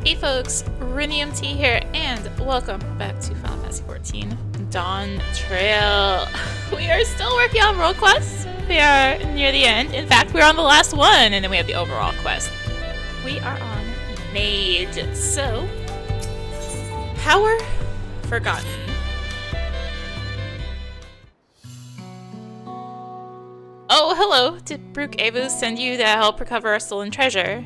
Hey folks, rinimt here, and welcome back to Final Fantasy XIV Dawntrail. We are still working on role quests. We are near the end. In fact, we're on the last one, and then we have the overall quest. We are on Mage. So, power forgotten. Oh, hello. Did Brooke Avu send you to help recover our stolen treasure?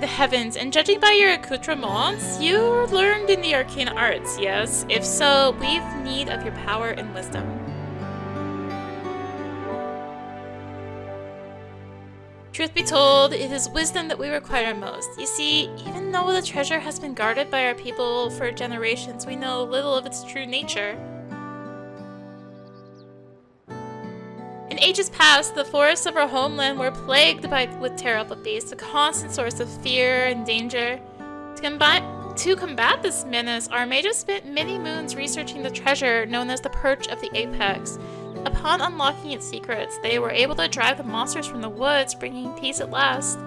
The heavens, and judging by your accoutrements, you learned in the arcane arts, yes? If so, we've need of your power and wisdom. Truth be told, it is wisdom that we require most. You see, even though the treasure has been guarded by our people for generations, we know little of its true nature. In ages past, the forests of our homeland were plagued with terrible beasts, a constant source of fear and danger. To combat this menace, our mages spent many moons researching the treasure known as the Perch of the Apex. Upon unlocking its secrets, they were able to drive the monsters from the woods, bringing peace at last.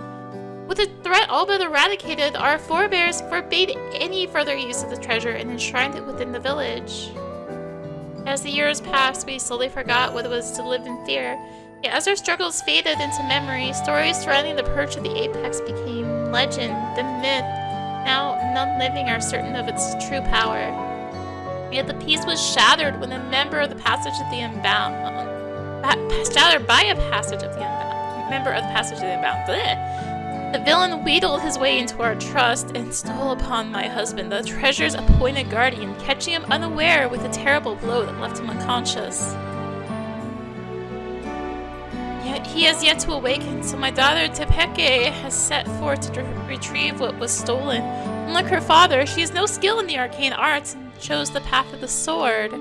With the threat all but eradicated, our forebears forbade any further use of the treasure and enshrined it within the village. As the years passed, we slowly forgot what it was to live in fear. Yet as our struggles faded into memory, stories surrounding the Perch of the Apex became legend, the myth. Now, none living are certain of its true power. Yet the peace was shattered when a member of the Passage of the Unbound... shattered by a Passage of the Unbound. Member of the Passage of the Unbound. Blech. The villain wheedled his way into our trust and stole upon my husband, the treasure's appointed guardian, catching him unaware with a terrible blow that left him unconscious. Yet he has yet to awaken, so my daughter Tepeke has set forth to retrieve what was stolen. Unlike her father, she has no skill in the arcane arts and chose the path of the sword.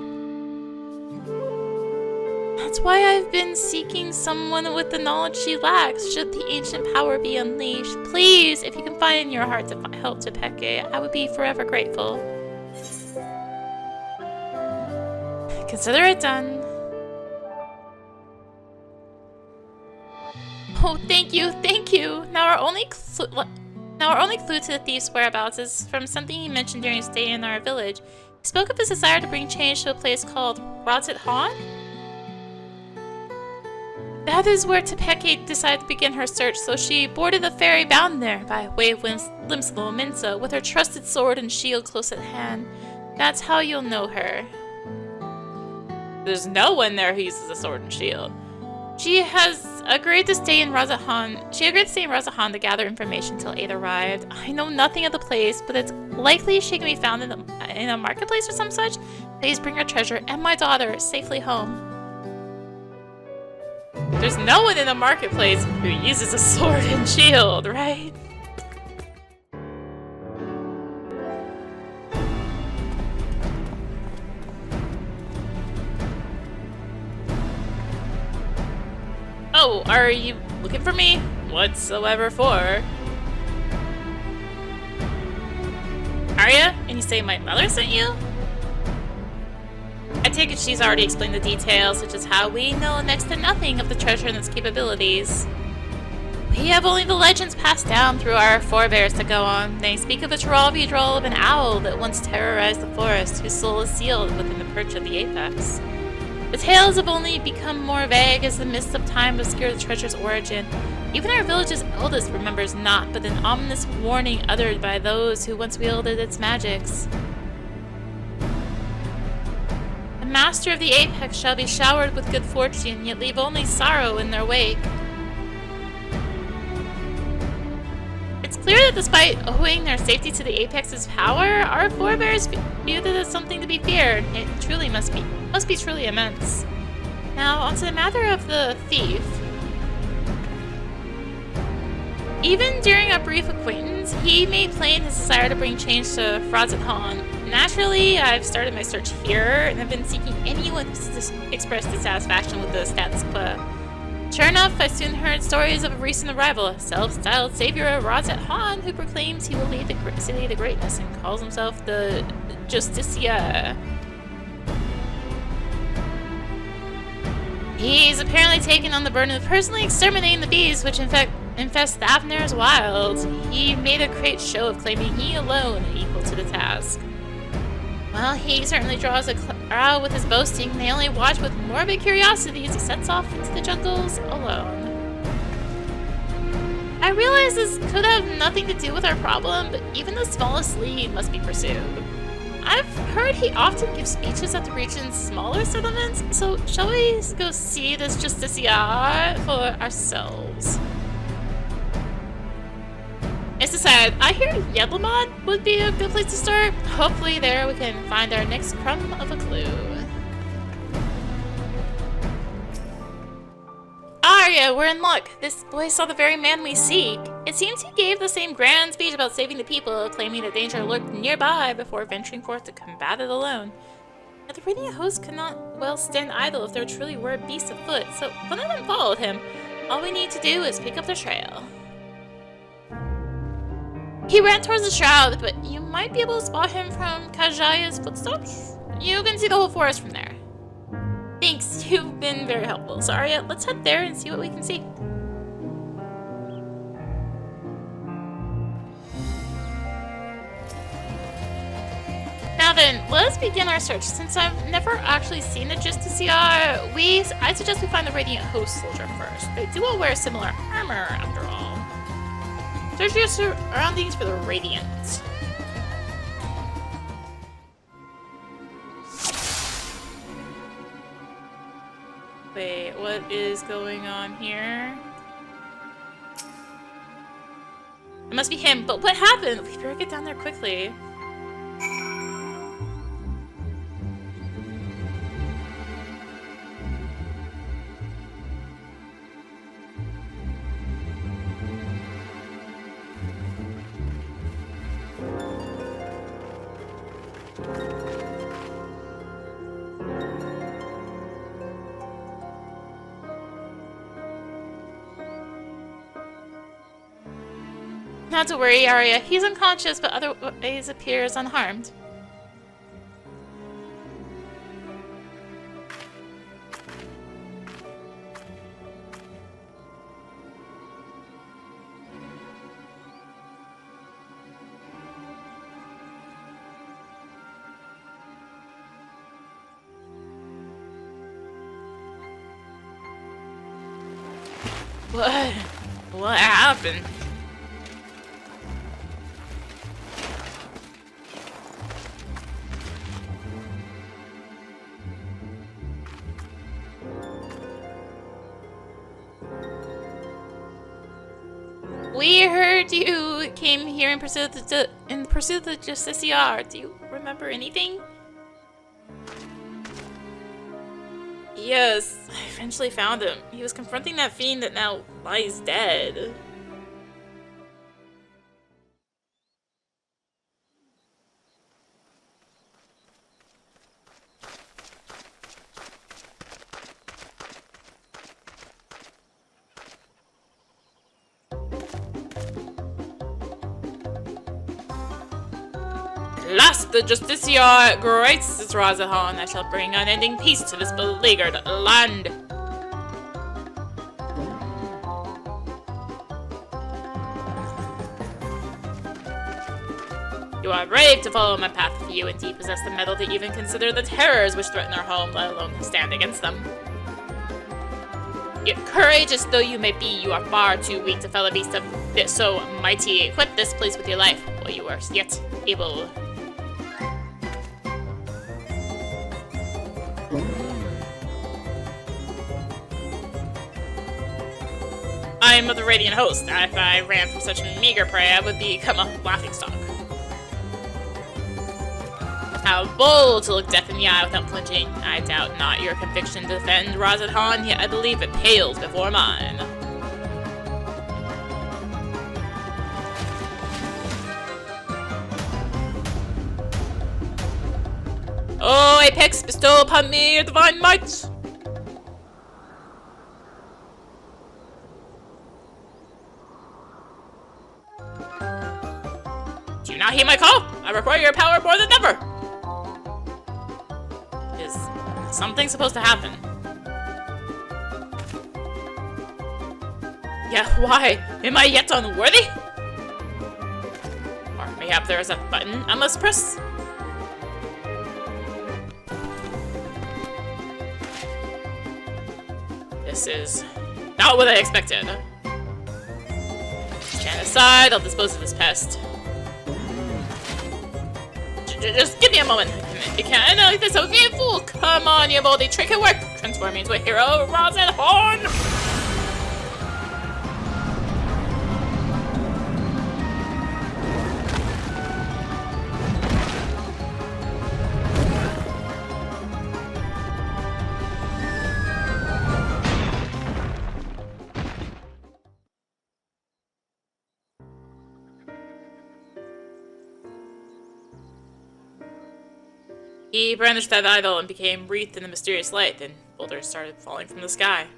That's why I've been seeking someone with the knowledge she lacks, should the ancient power be unleashed. Please, if you can find in your heart to help Tepeke, I would be forever grateful. Consider it done. Oh, thank you, thank you! Now our only clue to the thief's whereabouts is from something he mentioned during his stay in our village. He spoke of his desire to bring change to a place called Rotset. That is where Tepeke decided to begin her search, so she boarded the ferry bound there by way of Limsa with her trusted sword and shield close at hand. That's how you'll know her. There's no one there who uses a sword and shield. She has agreed to stay in Razahan. To gather information till Aid arrived. I know nothing of the place, but it's likely she can be found in a marketplace or some such. Please bring her treasure and my daughter safely home. There's no one in the marketplace who uses a sword and shield, right? Oh, are you looking for me? Whatsoever for? Are ya? And you say my mother sent you? I take it she's already explained the details, such as how we know next to nothing of the treasure and its capabilities. We have only the legends passed down through our forebears to go on. They speak of a Taravi droll of an owl that once terrorized the forest, whose soul is sealed within the Perch of the Apex. The tales have only become more vague as the mists of time obscure the treasure's origin. Even our village's eldest remembers not but an ominous warning uttered by those who once wielded its magics. The master of the Apex shall be showered with good fortune, yet leave only sorrow in their wake. It's clear that despite owing their safety to the Apex's power, our forebears viewed it as something to be feared. It truly must be truly immense. Now, onto the matter of the thief. Even during a brief acquaintance, he made plain his desire to bring change to Rotset. Naturally, I've started my search here, and have been seeking anyone who's expressed dissatisfaction with the status quo. Sure enough, I soon heard stories of a recent arrival, a self-styled savior of Rotset who proclaims he will lead the city to greatness and calls himself the Justicia. He's apparently taken on the burden of personally exterminating the bees, which infest Thavnair's wilds. He made a great show of claiming he alone equal to the task. Well, he certainly draws a crowd with his boasting. They only watch with morbid curiosity as he sets off into the jungles alone. I realize this could have nothing to do with our problem, but even the smallest lead must be pursued. I've heard he often gives speeches at the region's smaller settlements, so shall we go see this Justiciar for ourselves? It's decided. I hear Yedlamad would be a good place to start. Hopefully there we can find our next crumb of a clue. Arya, we're in luck. This boy saw the very man we seek. It seems he gave the same grand speech about saving the people, claiming the danger lurked nearby before venturing forth to combat it alone. Yet the radiant host could not well stand idle if there truly were beasts afoot, so none of them followed him. All we need to do is pick up the trail. He ran towards the shroud, but you might be able to spot him from Kajaya's footsteps. You can see the whole forest from there. Thanks, you've been very helpful. So Arya, let's head there and see what we can see. Now then, let's begin our search. Since I've never actually seen the Justiciar, I suggest we find the Radiant Host soldier first. They do all wear similar armor, after all. Search your surroundings for the Radiant. Wait, what is going on here? It must be him, but what happened? We better get down there quickly. Not to worry, Arya. He's unconscious, but otherwise appears unharmed. What happened? We heard you came here in pursuit of the Justiciar. Do you remember anything? Yes, I eventually found him. He was confronting that fiend that now lies dead. Last the Justiciar graces Razahan, I shall bring unending peace to this beleaguered land. You are brave to follow my path if you indeed possess the mettle to even consider the terrors which threaten our home, let alone stand against them. Yet courageous though you may be, you are far too weak to fell a beast of so mighty. Equip this place with your life, while you are yet able. I am of the Radiant Host. If I ran from such meager prey, I would become a laughingstock. How bold to look death in the eye without flinching. I doubt not your conviction to defend Razadhan, yet I believe it pales before mine. Oh, Apex, bestow upon me your divine might! Do you not heed my call? I require your power more than ever! Is something supposed to happen? Yeah, why? Am I yet unworthy? Or mayhap there is a button I must press? This is not what I expected. Stand aside, I'll dispose of this pest. Just give me a moment. I know this okay, fool. Come on, you moldy trick it work. Transform me into a hero, Rosin Horn. He brandished that idol and became wreathed in the mysterious light, then boulders started falling from the sky.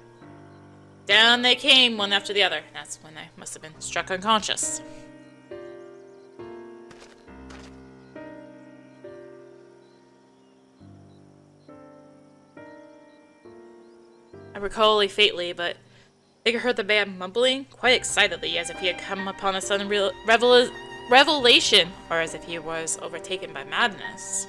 Down they came, one after the other. That's when I must have been struck unconscious. I recall only faintly, but I heard the man mumbling quite excitedly, as if he had come upon a sudden revelation, or as if he was overtaken by madness.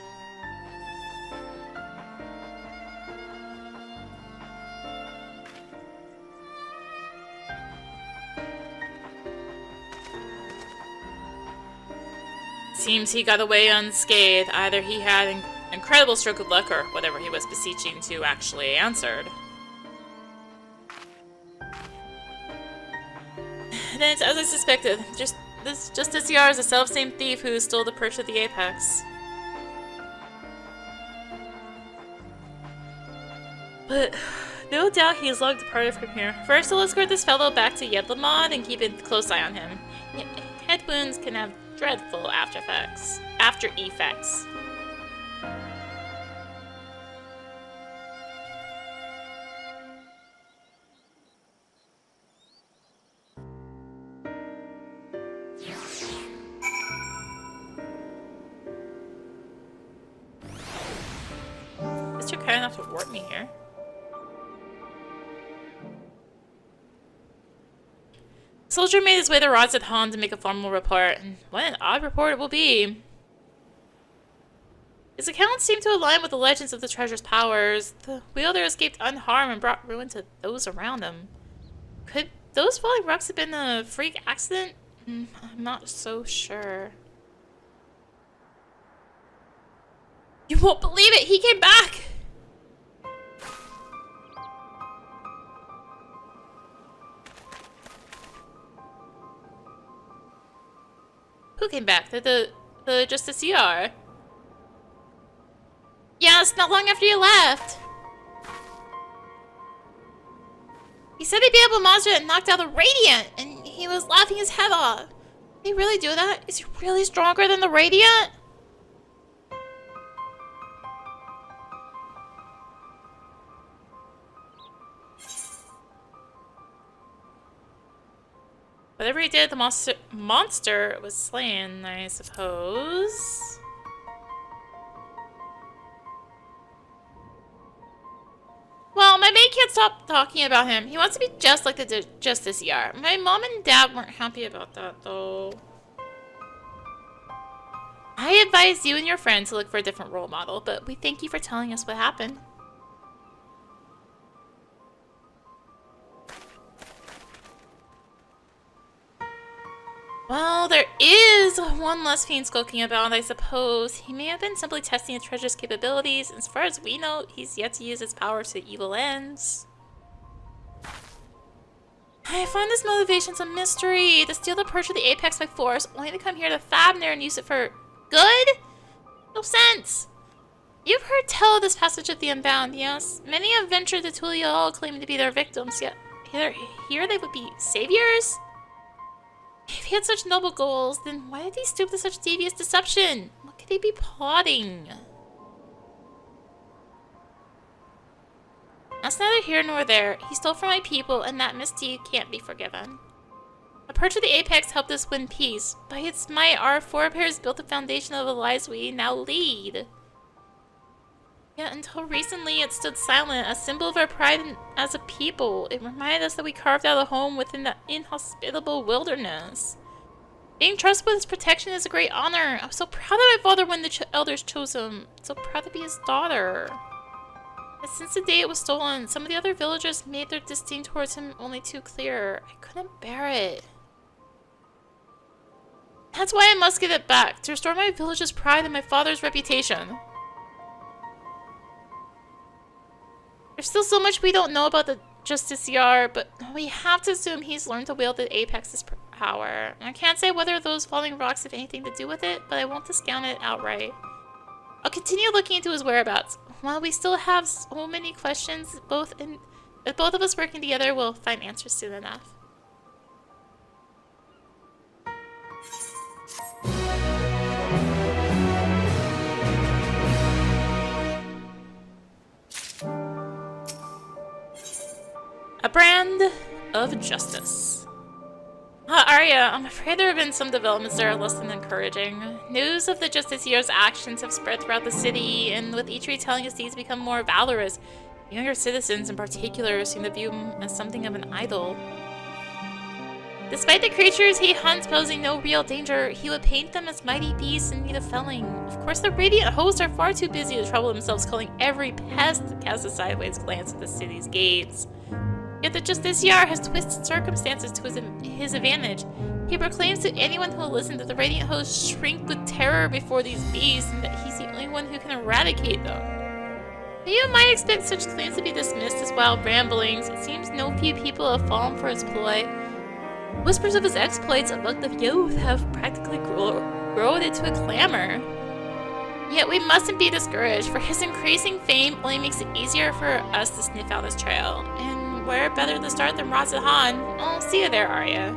Seems he got away unscathed. Either he had an incredible stroke of luck, or whatever he was beseeching to actually answered. And it's as I suspected. Just this Yar is the self-same thief who stole the perch of the apex. But no doubt he's long departed from here. First, I'll escort this fellow back to Yedlamon and keep a close eye on him. Head wounds can have dreadful after effects. Is you're kind enough to warp me here? Soldier made his way to Rosin Horn to make a formal report, and what an odd report it will be. His accounts seem to align with the legends of the treasure's powers. The wielder escaped unharmed and brought ruin to those around him. Could those falling rocks have been a freak accident? I'm not so sure. You won't believe it! He came back! Who came back? The Justiciar. Yes, not long after you left. He said he'd be able to monster that knocked out the Radiant, and he was laughing his head off. Did he really do that? Is he really stronger than the Radiant? Whatever he did, the monster was slain, I suppose. Well, my maid can't stop talking about him. He wants to be just like the Justiciar. My mom and dad weren't happy about that, though. I advise you and your friend to look for a different role model, but we thank you for telling us what happened. Well, there is one less fiend skulking about, I suppose. He may have been simply testing the treasure's capabilities. As far as we know, he's yet to use his power to evil ends. I find this motivation's a mystery. To steal the perch of the apex by force, only to come here to Thavnair and use it for good? No sense. You've heard tell of this passage of the Unbound, yes? Many have ventured to Tulial claiming to be their victims, yet here they would be saviors? If he had such noble goals, then why did he stoop to such devious deception? What could he be plotting? That's neither here nor there. He stole from my people, and that misdeed can't be forgiven. The perch of the apex helped us win peace. By its might, our forebears built the foundation of the lives we now lead. Yet until recently it stood silent, a symbol of our pride as a people. It reminded us that we carved out a home within the inhospitable wilderness. Being trusted with his protection is a great honor. I was so proud of my father when the elders chose him. So proud to be his daughter. But since the day it was stolen, some of the other villagers made their disdain towards him only too clear. I couldn't bear it. That's why I must get it back, to restore my village's pride and my father's reputation. There's still so much we don't know about the Justiciar, but we have to assume he's learned to wield the Apex's power. I can't say whether those falling rocks have anything to do with it, but I won't discount it outright. I'll continue looking into his whereabouts. While we still have so many questions, with both of us working together, we'll find answers soon enough. A brand of justice. Arya, I'm afraid there have been some developments that are less than encouraging. News of the Justiciar's actions have spread throughout the city, and with each retelling his deeds become more valorous. Younger citizens in particular seem to view him as something of an idol. Despite the creatures he hunts posing no real danger, he would paint them as mighty beasts in need of felling. Of course, the Radiant hosts are far too busy to trouble themselves calling every pest to cast a sideways glance at the city's gates. Yet the Justiciar has twisted circumstances to his advantage. He proclaims to anyone who will listen that the Radiant hosts shrink with terror before these beasts and that he's the only one who can eradicate them. You might expect such claims to be dismissed as wild ramblings. It seems no few people have fallen for his ploy. Whispers of his exploits among the youth have practically grown into a clamor. Yet we mustn't be discouraged, for his increasing fame only makes it easier for us to sniff out his trail. And where better to start than Razahan? I'll see you there, Arya.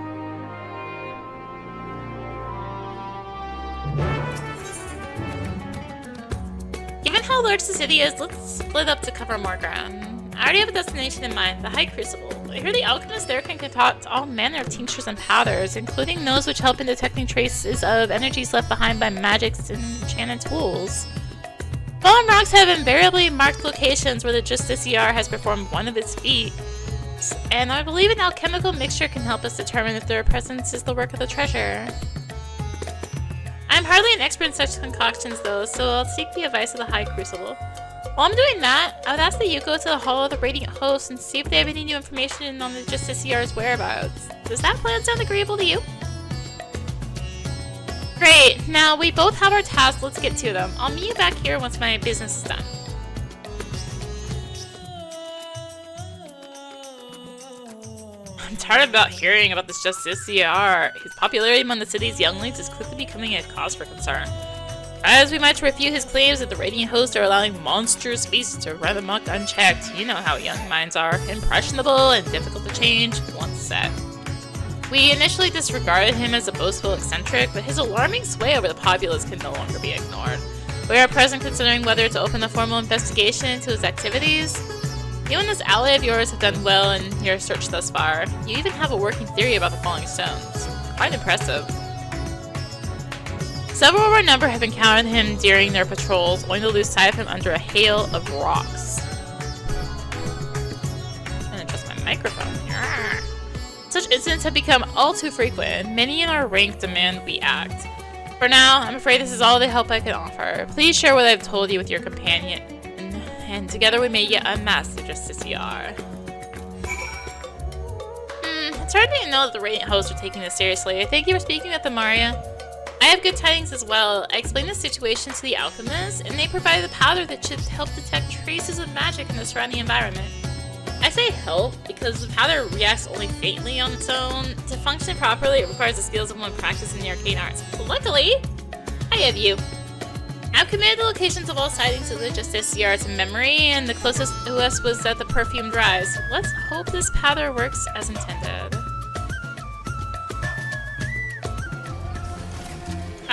Given how large the city is, let's split up to cover more ground. I already have a destination in mind, the High Crucible. I hear the alchemists there can concoct all manner of tinctures and powders, including those which help in detecting traces of energies left behind by magics and enchanted tools. Fallen rocks have invariably marked locations where the Justiciar has performed one of its feats, and I believe an alchemical mixture can help us determine if their presence is the work of the treasure. I'm hardly an expert in such concoctions though, so I'll seek the advice of the High Crucible. While I'm doing that, I would ask that you go to the Hall of the Radiant Hosts and see if they have any new information on the Justiciar's whereabouts. Does that plan sound agreeable to you? Great, now we both have our tasks, let's get to them. I'll meet you back here once my business is done. I'm tired about hearing about this Justiciar. His popularity among the city's younglings is quickly becoming a cause for concern. As we might refute his claims that the Radiant Hosts are allowing monstrous beasts to run amok unchecked. You know how young minds are, impressionable and difficult to change once set. We initially disregarded him as a boastful eccentric, but his alarming sway over the populace can no longer be ignored. We are at present considering whether to open a formal investigation into his activities. You and this ally of yours have done well in your search thus far. You even have a working theory about the falling stones. Quite impressive. Several of our number have encountered him during their patrols, only to lose sight of him under a hail of rocks. I'm gonna adjust my microphone here. Such incidents have become all too frequent, and many in our rank demand we act. For now, I'm afraid this is all the help I can offer. Please share what I've told you with your companion, and together we may yet unmask the Justiciar. It's hard to know that the Radiant Hosts are taking this seriously. Thank you for speaking with them, Maria. I have good tidings as well. I explained the situation to the alchemists, and they provided a powder that should help detect traces of magic in the surrounding environment. I say help because the powder reacts only faintly on its own. To function properly, it requires the skills of one practicing the arcane arts. But luckily, I have you. I've committed the locations of all sightings of the Justiciar to memory, and the closest to us was at the perfumed rise. Let's hope this powder works as intended.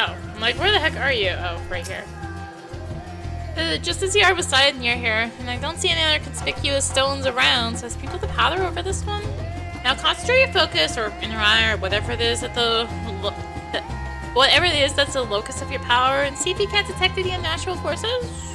Oh, I'm like, where the heck are you? Oh, right here. The Justiciar was sighted near here, and I don't see any other conspicuous stones around, so I sprinkled the powder over this one. Now concentrate your focus, or inner eye, or whatever it is that's the locus of your power, and see if you can't detect any unnatural forces.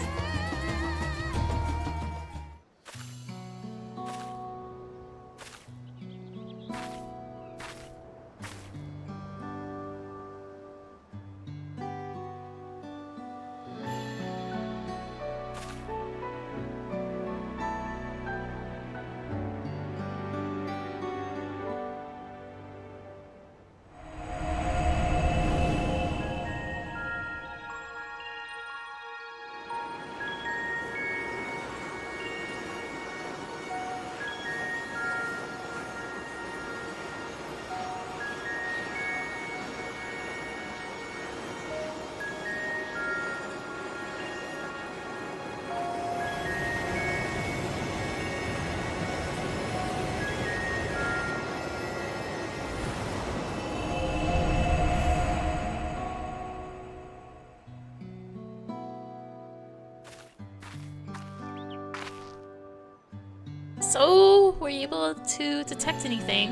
So, were you able to detect anything?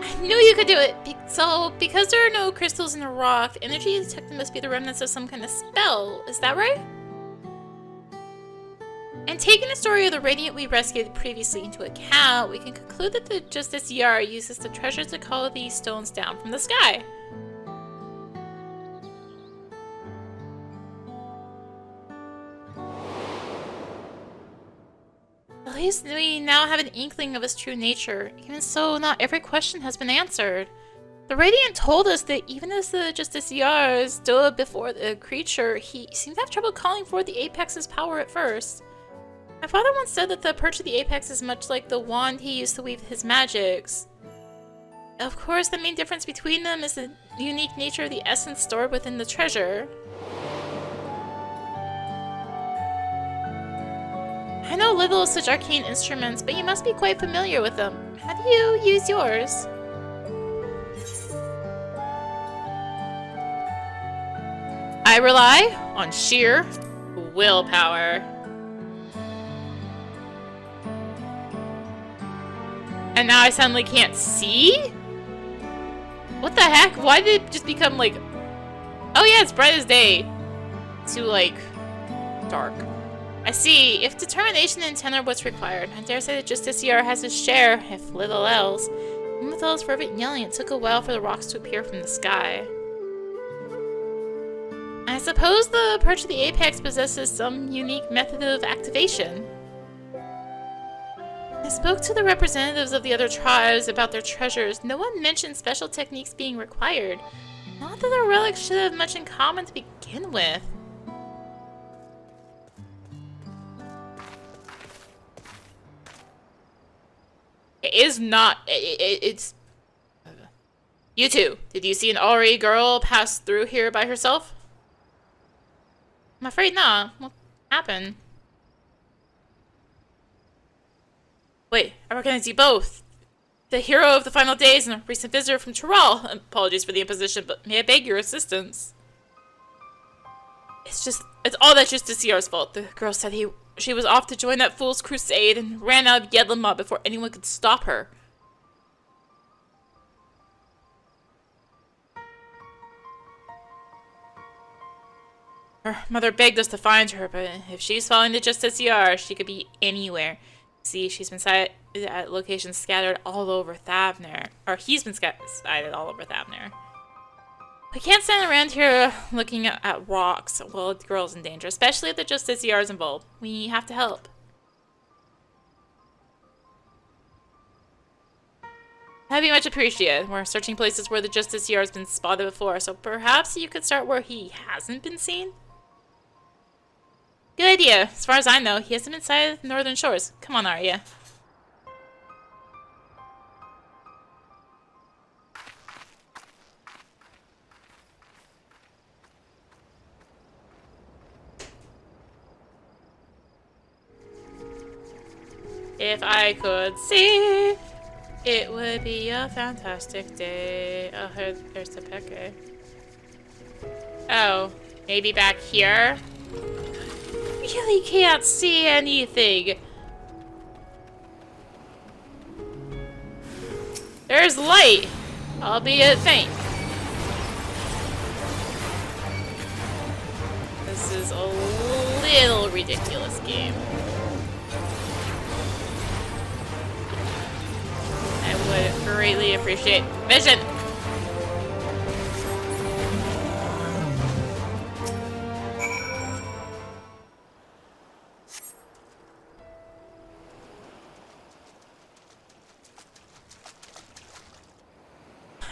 I knew you could do it! So, because there are no crystals in the rock, the energy you detected must be the remnants of some kind of spell. Is that right? And taking the story of the Radiant we rescued previously into account, we can conclude that the Justice Yar uses the treasure to call these stones down from the sky. At least we now have an inkling of his true nature. Even so, not every question has been answered. The Radiant told us that even as the Justice Yar stood before the creature, he seemed to have trouble calling forth the Apex's power at first. My father once said that the perch of the Apex is much like the wand he used to weave his magics. Of course, the main difference between them is the unique nature of the essence stored within the treasure. I know little of such arcane instruments, but you must be quite familiar with them. How do you use yours? I rely on sheer willpower. And now I suddenly can't see? What the heck? Why did it just become like... Oh yeah, it's bright as day. To like... dark. I see. If determination and intent are what's required, I dare say that Justice Yar has his share, if little else. Even with all his fervent yelling, it took a while for the rocks to appear from the sky. I suppose the perch of the Apex possesses some unique method of activation. I spoke to the representatives of the other tribes about their treasures. No one mentioned special techniques being required. Not that the relics should have much in common to begin with. It is not... It's... You two, did you see an Ori girl pass through here by herself? I'm afraid not. What happened? Wait, I recognize you both. The hero of the final days and a recent visitor from Tyrell. Apologies for the imposition, but may I beg your assistance? It's all that Justice Yar's fault. The girl said she was off to join that fool's crusade and ran out of Yedlama before anyone could stop her. Her mother begged us to find her, but if she's following the Justice Yar, she could be anywhere. See, she's been sighted at locations scattered all over Thavnair. Or he's been sighted all over Thavnair. We can't stand around here looking at rocks while the girl's in danger, especially if the Justice Yar is involved. We have to help. That'd be much appreciated. We're searching places where the Justice Yar has been spotted before, so perhaps you could start where he hasn't been seen? Good idea. As far as I know, he hasn't been sighted at the northern shores. Come on, Arya. If I could see, it would be a fantastic day. Oh, there's the Peke. Oh, maybe back here? Really can't see anything. There's light, albeit faint. This is a little ridiculous game. I would greatly appreciate vision.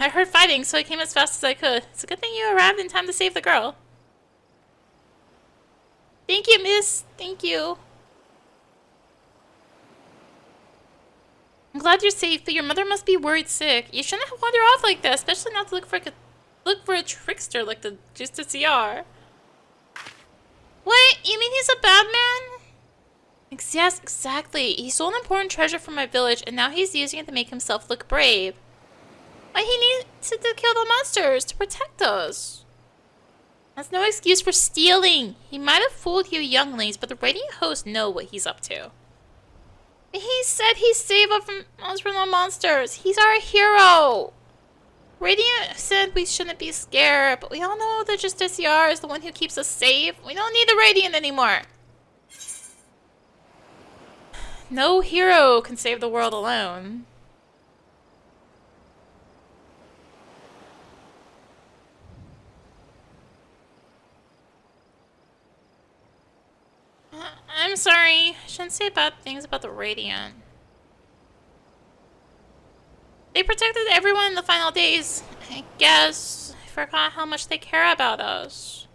I heard fighting, so I came as fast as I could. It's a good thing you arrived in time to save the girl. Thank you, miss. Thank you. I'm glad you're safe, but your mother must be worried sick. You shouldn't have wandered off like that, especially not to look for a trickster like the Justice Yar. What? You mean he's a bad man? Yes, exactly. He stole an important treasure from my village, and now he's using it to make himself look brave. But he needs to kill the monsters to protect us. That's no excuse for stealing. He might have fooled you younglings, but the Radiant hosts know what he's up to. He said he saved us from the monsters. He's our hero. Radiant said we shouldn't be scared, but we all know that Justiciar is the one who keeps us safe. We don't need the Radiant anymore. No hero can save the world alone. I'm sorry. I shouldn't say bad things about the Radiant. They protected everyone in the final days. I guess I forgot how much they care about us.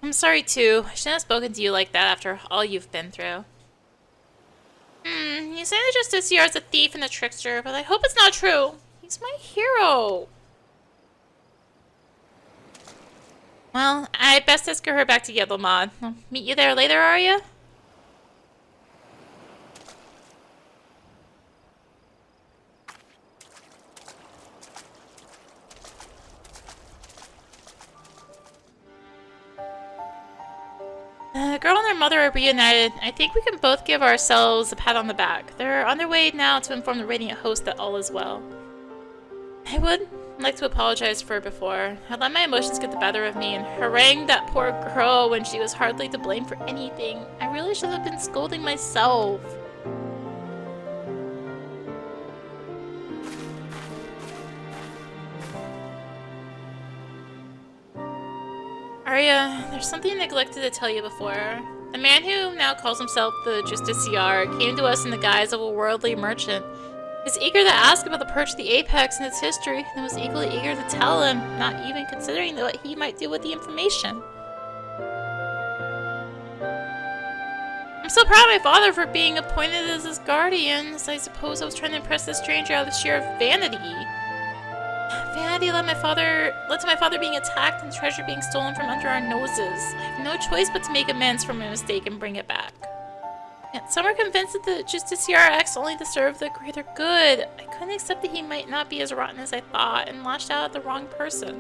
I'm sorry too. I shouldn't have spoken to you like that after all you've been through. You say that Justiciar is a thief and a trickster, but I hope it's not true. He's my hero. Well, I'd best escort her back to Yedlamad. I'll meet you there later, Arya? The girl and her mother are reunited. I think we can both give ourselves a pat on the back. They're on their way now to inform the Radiant host that all is well. I would like to apologize for before. I let my emotions get the better of me and harangued that poor girl when she was hardly to blame for anything. I really should have been scolding myself. Arya, there's something I neglected to tell you before. The man who now calls himself the Justiciar came to us in the guise of a worldly merchant. He's eager to ask about the Perch of the Apex and its history, and was equally eager to tell him, not even considering what he might do with the information. I'm so proud of my father for being appointed as his guardian, as I suppose I was trying to impress this stranger out of sheer vanity. Vanity led to my father being attacked and treasure being stolen from under our noses. I have no choice but to make amends for my mistake and bring it back. Yet some are convinced that the Justiciar acts only to serve the greater good. I couldn't accept that he might not be as rotten as I thought and lashed out at the wrong person.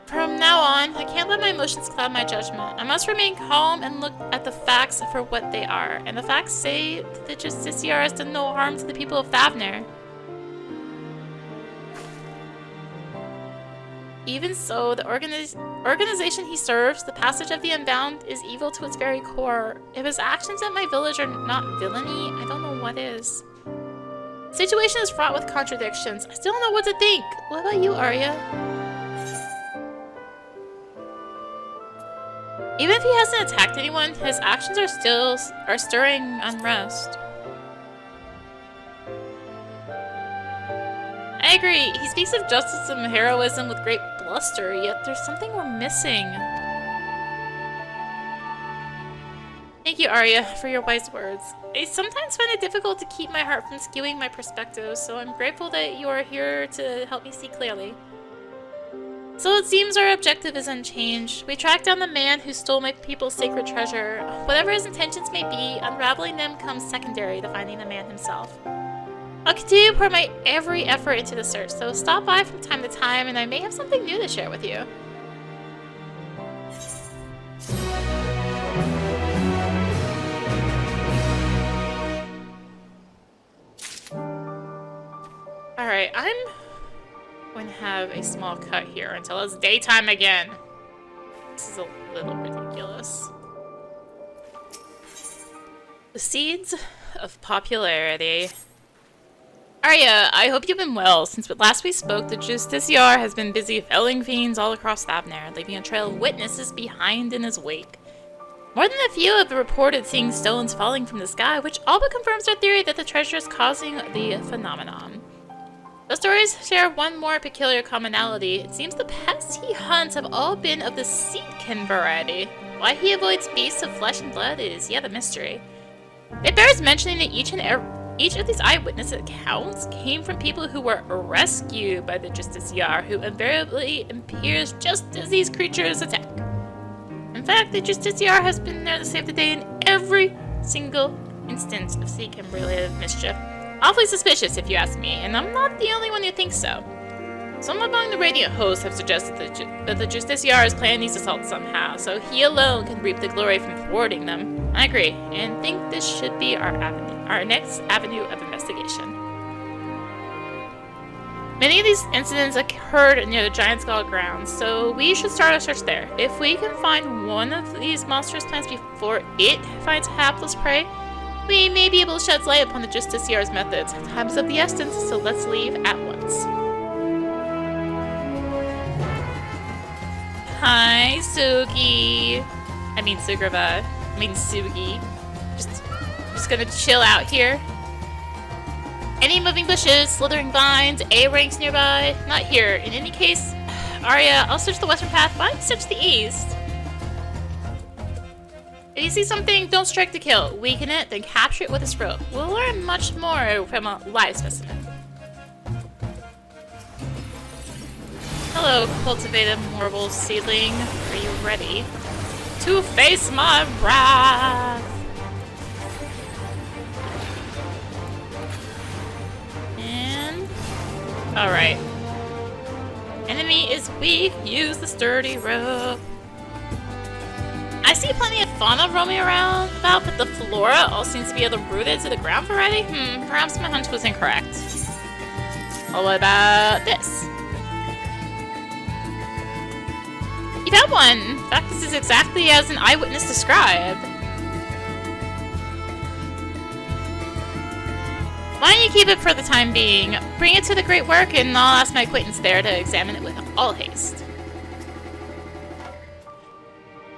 From now on, I can't let my emotions cloud my judgment. I must remain calm and look at the facts for what they are. And the facts say that the Justiciar has done no harm to the people of Thavnair. Even so, the organization he serves, the Passage of the Unbound, is evil to its very core. If his actions at my village are not villainy, I don't know what is. The situation is fraught with contradictions. I still don't know what to think. What about you, Arya? Even if he hasn't attacked anyone, his actions are stirring unrest. I agree. He speaks of justice and heroism with great bluster, yet there's something we're missing. Thank you, Arya, for your wise words. I sometimes find it difficult to keep my heart from skewing my perspective, so I'm grateful that you are here to help me see clearly. So it seems our objective is unchanged. We track down the man who stole my people's sacred treasure. Whatever his intentions may be, unraveling them comes secondary to finding the man himself. I'll continue to pour my every effort into the search, so stop by from time to time and I may have something new to share with you. Alright, I'm going to have a small cut here until it's daytime again. This is a little ridiculous. The seeds of popularity. Arya, I hope you've been well. Since last we spoke, the Justiciar has been busy felling fiends all across Thavnair, leaving a trail of witnesses behind in his wake. More than a few have reported seeing stones falling from the sky, which all but confirms our theory that the treasure is causing the phenomenon. The stories share one more peculiar commonality. It seems the pests he hunts have all been of the seedkin variety. Why he avoids beasts of flesh and blood is yet a mystery. It bears mentioning that each of these eyewitness accounts came from people who were rescued by the Justiciar, who invariably appears just as these creatures attack. In fact, the Justiciar has been there to save the day in every single instance of seedkin-related mischief. Awfully suspicious, if you ask me, and I'm not the only one who thinks so. Some among the Radiant hosts have suggested that the Justiciar is planning these assaults somehow, so he alone can reap the glory from thwarting them. I agree, and think this should be our next avenue of investigation. Many of these incidents occurred near the Giant Skull grounds, so we should start a search there. If we can find one of these monstrous plants before it finds hapless prey, we may be able to shed light upon the Justiciar's methods. Time is of the essence, so let's leave at once. Hi, Sugi. I mean Sugrava. I mean Sugi. Just gonna chill out here. Any moving bushes, slithering vines, A-ranks nearby? Not here. In any case, Arya, I'll search the western path. Why don't you search the east? If you see something, don't strike to kill. Weaken it, then capture it with a stroke. We'll learn much more from a live specimen. Hello, cultivated marble seedling. Are you ready to face my wrath? And alright. Enemy is weak. Use the sturdy rope. I see plenty of fauna roaming around about, but the flora all seems to be of the rooted to the ground variety. Perhaps my hunch was incorrect. Well, what about this? You found one! In fact, this is exactly as an eyewitness described. Why don't you keep it for the time being? Bring it to the Great Work, and I'll ask my acquaintance there to examine it with all haste.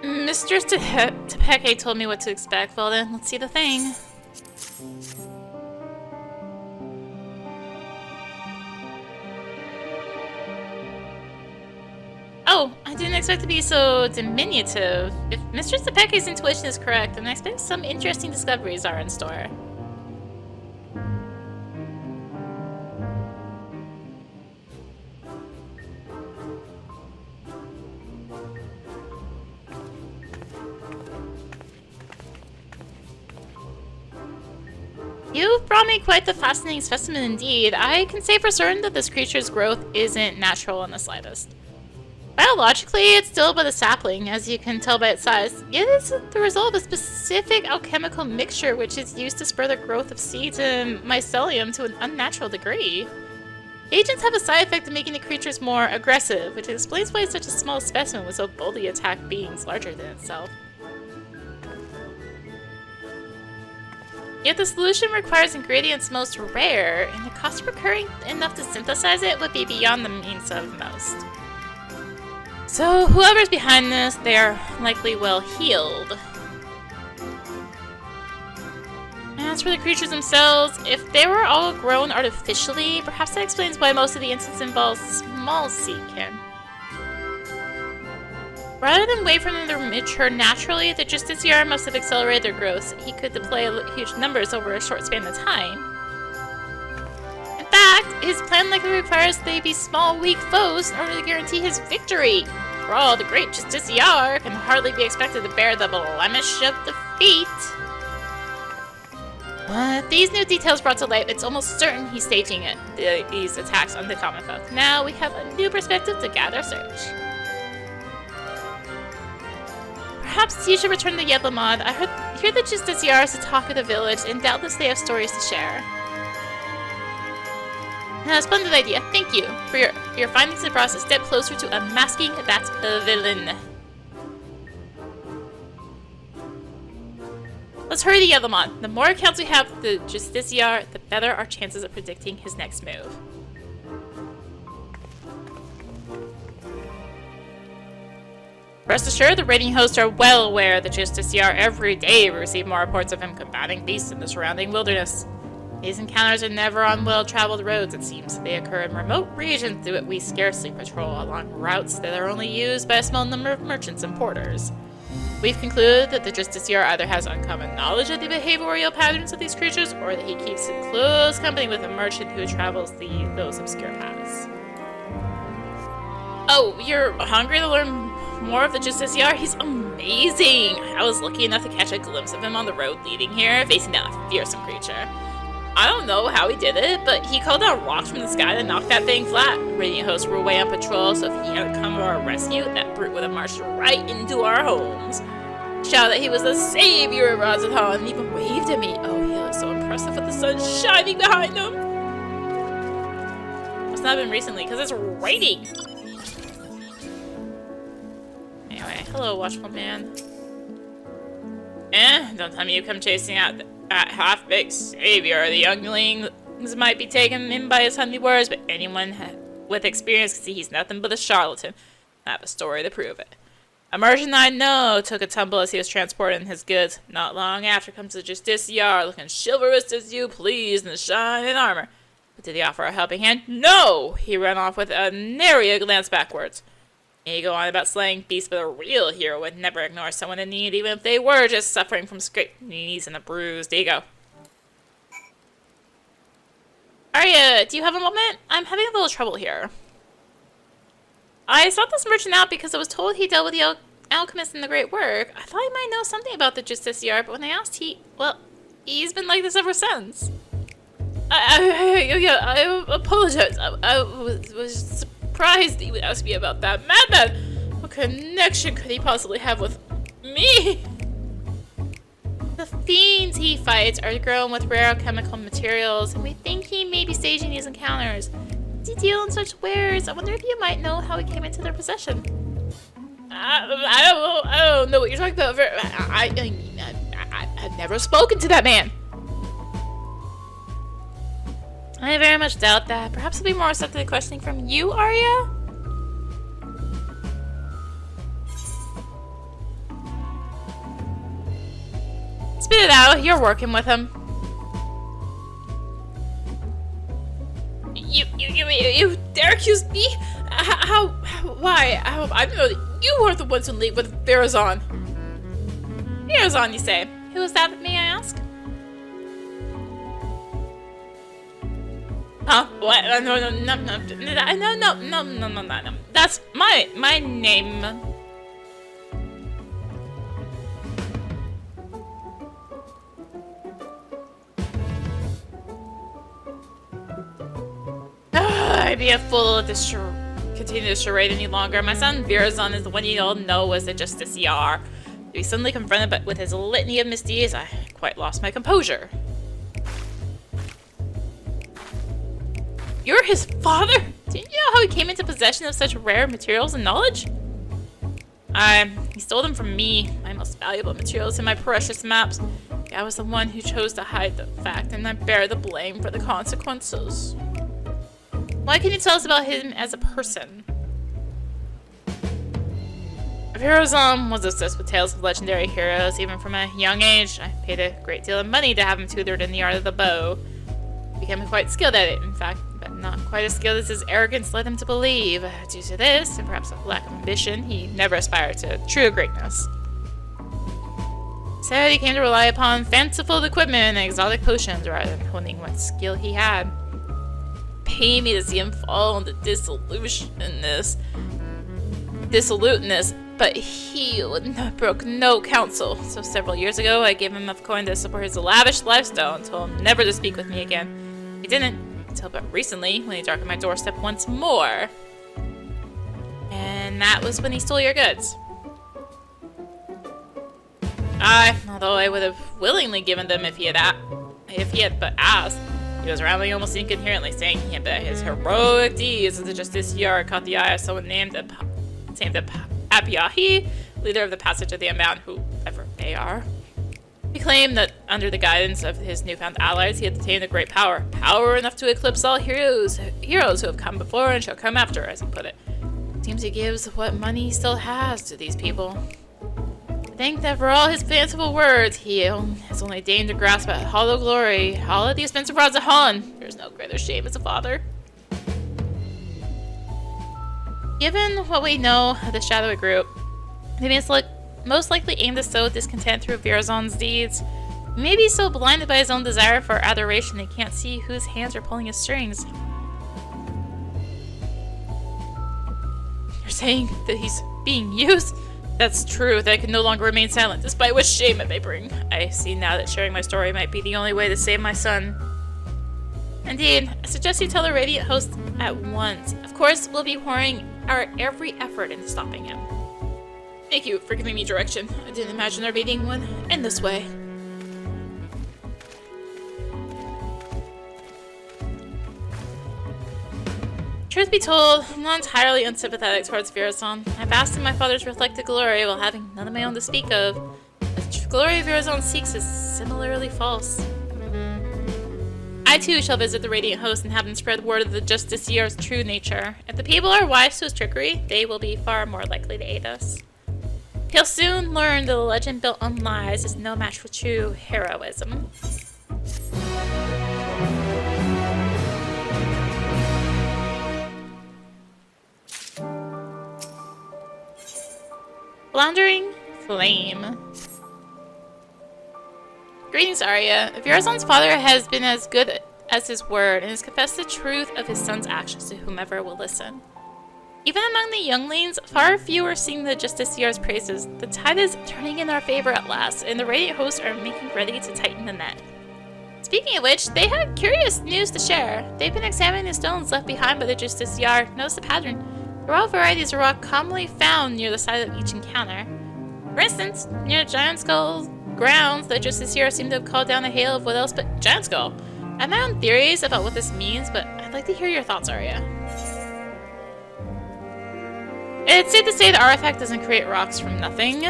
Mistress Tepeke told me what to expect. Well then, let's see the thing. Oh, I didn't expect to be so diminutive. If Mistress Tepeke's intuition is correct, then I expect some interesting discoveries are in store. You've brought me quite the fascinating specimen indeed. I can say for certain that this creature's growth isn't natural in the slightest. Biologically, it's still but a sapling, as you can tell by its size. It is the result of a specific alchemical mixture which is used to spur the growth of seeds and mycelium to an unnatural degree. Agents have a side effect of making the creatures more aggressive, which explains why such a small specimen would so boldly attack beings larger than itself. Yet the solution requires ingredients most rare, and the cost of procuring enough to synthesize it would be beyond the means of most. So whoever's behind this, they are likely well healed. As for the creatures themselves, if they were all grown artificially, perhaps that explains why most of the instances involve small seedkin. Rather than wait for them to mature naturally, the Justiciar must have accelerated their growth. He could deploy huge numbers over a short span of time. In fact, his plan likely requires they be small, weak foes in order to guarantee his victory. For all, the great Justiciar can hardly be expected to bear the blemish of defeat. With these new details brought to light, it's almost certain he's staging these attacks on the common folk. Now we have a new perspective to guide our search. Perhaps you should return to Yedlamad. I hear the Justiciar is the talk of the village, and doubtless they have stories to share. Splendid idea. Thank you for your findings and brought us a step closer to unmasking that villain. Let's hurry to Yedlamad. The more accounts we have of the Justiciar, the better our chances of predicting his next move. Rest assured, the raiding hosts are well aware that Justiciar every day we receive more reports of him combating beasts in the surrounding wilderness. These encounters are never on well-traveled roads, it seems. They occur in remote regions that we scarcely patrol, along routes that are only used by a small number of merchants and porters. We've concluded that the Justiciar either has uncommon knowledge of the behavioral patterns of these creatures, or that he keeps in close company with a merchant who travels those obscure paths. Oh, you're hungry to learn more of the Justiciar? He's amazing! I was lucky enough to catch a glimpse of him on the road leading here, facing down a fearsome creature. I don't know how he did it, but he called down rocks from the sky to knock that thing flat. Radiant hosts were away on patrol, so if he hadn't come to our rescue, that brute would have marched right into our homes. Shouted that he was the savior of Razathan and even waved at me. Oh, he looked so impressive with the sun shining behind him. It's not been recently, because it's raining. Anyway, hello, watchful man. Don't tell me you come chasing out that half-baked savior. The younglings might be taken in by his honey words, but anyone with experience can see he's nothing but a charlatan. I have a story to prove it. A merchant I know took a tumble as he was transporting his goods. Not long after comes the justiciar, looking chivalrous as you please in the shining armor. But did he offer a helping hand? No! He ran off with a nary a glance backwards. And you go on about slaying beasts, but a real hero would never ignore someone in need, even if they were just suffering from scraped knees and a bruise. There you go. Arya, do you have a moment? I'm having a little trouble here. I sought this merchant out because I was told he dealt with the alchemist in the great work. I thought he might know something about the justiciar, but when I asked, he's been like this ever since. I apologize. I was surprised he would ask me about that. Madman! What connection could he possibly have with me? The fiends he fights are grown with rare chemical materials, and we think he may be staging these encounters. Does he deal in such wares? I wonder if you might know how he came into their possession. I don't know what you're talking about. I've never spoken to that man. I very much doubt that. Perhaps it'll be more receptive to questioning from you, Arya? Spit it out. You're working with him. You dare accuse me? Why? I don't know that you were the ones in league with Verazon. Verazon, you say? Who is that, may I ask? Huh? What? No. That's my name. I'd be a fool to continue this charade any longer. My son Verazon is the one you all know as the Justiciar. To be suddenly confronted with his litany of misdeeds, I quite lost my composure. You're his father? Didn't you know how he came into possession of such rare materials and knowledge? He stole them from me, my most valuable materials and my precious maps. I was the one who chose to hide the fact, and I bear the blame for the consequences. Why can you tell us about him as a person? Verazon was obsessed with tales of legendary heroes, even from a young age. I paid a great deal of money to have him tutored in the art of the bow. He became quite skilled at it, in fact, but not quite as skilled as his arrogance led him to believe. Due to this, and perhaps a lack of ambition, he never aspired to true greatness. So he came to rely upon fanciful equipment and exotic potions rather than honing what skill he had. Pain me to see him fall into dissoluteness, but he broke no counsel. So several years ago, I gave him enough coin to support his lavish lifestyle and told him never to speak with me again. He didn't, until but recently, when he darkened my doorstep once more. And that was when he stole your goods. Although I would have willingly given them if he had but asked. He was rambling almost incoherently, saying that his heroic deeds as a justiciar caught the eye of someone named Apiahi, leader of the Passage of the Unbound, whoever they are. He claimed that under the guidance of his newfound allies, he had attained a great power enough to eclipse all heroes who have come before and shall come after, as he put it. It seems he gives what money he still has to these people. I think that for all his fanciful words, he has only deigned to grasp at hollow glory, all at the expense of Razathan. There's no greater shame as a father. Given what we know of the shadowy group, they most likely aim to sow discontent through Verazon's deeds. He may be so blinded by his own desire for adoration he can't see whose hands are pulling his strings. You're saying that he's being used? That's true, that I can no longer remain silent, despite what shame it may bring. I see now that sharing my story might be the only way to save my son. Indeed, I suggest you tell the Radiant host at once. Of course, we'll be pouring our every effort into stopping him. Thank you for giving me direction. I didn't imagine there being one in this way. Truth be told, I'm not entirely unsympathetic towards Virazon. I basked in my father's reflected glory while having none of my own to speak of. The glory Virazon seeks is similarly false. I too shall visit the Radiant host and have them spread word of the Justiciar's true nature. If the people are wise to his trickery, they will be far more likely to aid us. He'll soon learn that the legend built on lies is no match for true heroism. Floundering Flame. Greetings, Arya. Virazon's father has been as good as his word and has confessed the truth of his son's actions to whomever will listen. Even among the younglings, far fewer sing the Justiciar's praises. The tide is turning in our favor at last, and the Radiant hosts are making ready to tighten the net. Speaking of which, they had curious news to share. They've been examining the stones left behind by the Justiciar. Notice the pattern. There are all varieties of rock commonly found near the site of each encounter. For instance, near Giant Skull's grounds, the Justiciar seemed to have called down a hail of what else but Giant Skull. I have my own theories about what this means, but I'd like to hear your thoughts, Arya. It's safe to say the artifact doesn't create rocks from nothing.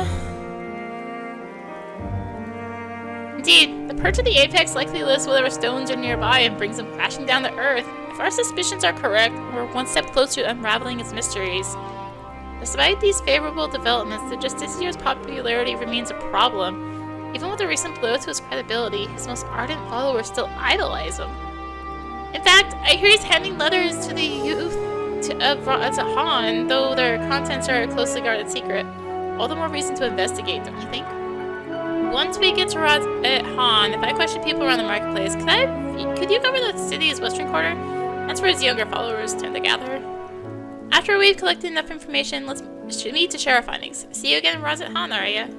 Indeed, the perch of the apex likely lifts whatever stones are nearby and brings them crashing down to earth. If our suspicions are correct, we're one step closer to unraveling its mysteries. Despite these favorable developments, the Justiciar's popularity remains a problem. Even with a recent blow to his credibility, his most ardent followers still idolize him. In fact, I hear he's handing letters to the youth to Han, though their contents are a closely guarded secret. All the more reason to investigate, don't you think? Once we get to Han, if I question people around the marketplace, could you cover the city's western quarter? That's where his younger followers tend to gather. After we've collected enough information, let's meet to share our findings. See you again in Han, Arya.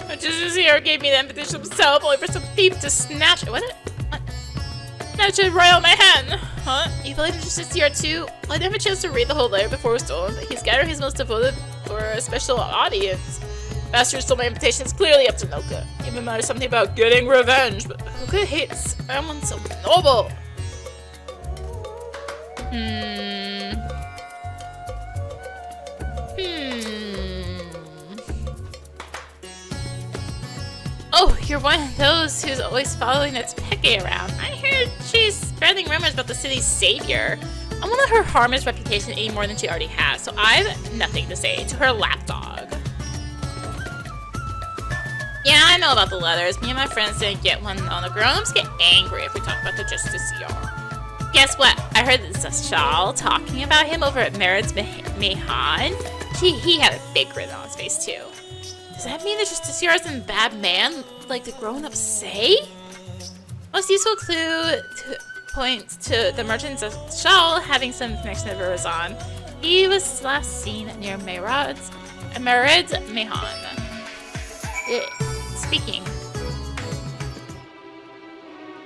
The Justiciar gave me the invitation himself, only for some thief to snatch it. What? Snatch it right out my hand. Huh? You believe in Justiciar too? Well, I didn't have a chance to read the whole letter before it was stolen, but he's gathering his most devoted for a special audience. Bastard stole my invitation. It's clearly up to no good. Even matters something about getting revenge, but who could hate someone so noble? Oh, you're one of those who's always following its Peke around. I heard she's spreading rumors about the city's savior. I won't let her harm his reputation any more than she already has, so I have nothing to say to her lapdog. Yeah, I know about the letters. Me and my friends didn't get one on the grown-ups get angry if we talk about the Justiciar. Guess what? I heard Zashal talking about him over at Mered's Mehan. He had a big grin on his face, too. Does that mean the Justiciar isn't a bad man, like the grown-ups say? Most useful clue points to the merchant Zashal having some connection to Virazon. He was last seen near Mered's Mehan. Speaking.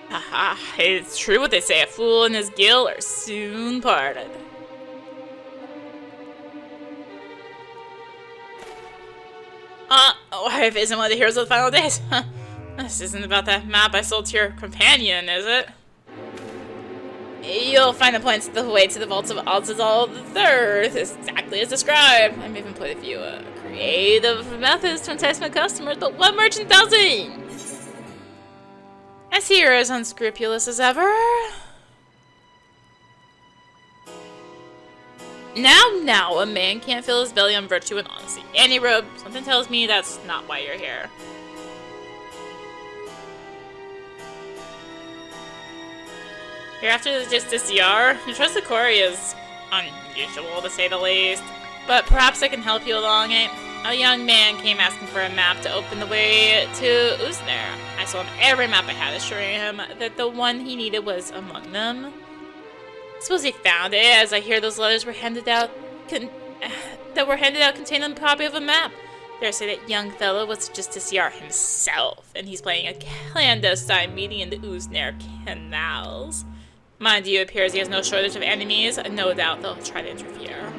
Haha, it's true what they say, a fool and his guilt are soon parted. Wife isn't one of the heroes of the final days. Huh. This isn't about that map I sold to your companion, is it? You'll find the points the way to the vaults of Alzazal III, exactly as described. I've even put a few creative methods to entice my customers, but what merchant doesn't? I see you're as unscrupulous as ever. Now, a man can't fill his belly on virtue and honesty. Annie Robe, something tells me that's not why you're here. You're after the Justiciar? Your trust of Corey is unusual, to say the least. But perhaps I can help you along it. A young man came asking for a map to open the way to Thavnair. I sold him every map I had, assuring him that the one he needed was among them. I suppose he found it, as I hear those letters were handed out containing a copy of a map. Dare say that young fellow was Justiciar himself, and he's playing a clandestine meeting in the Uznair canals. Mind you, it appears he has no shortage of enemies, and no doubt they'll try to interfere.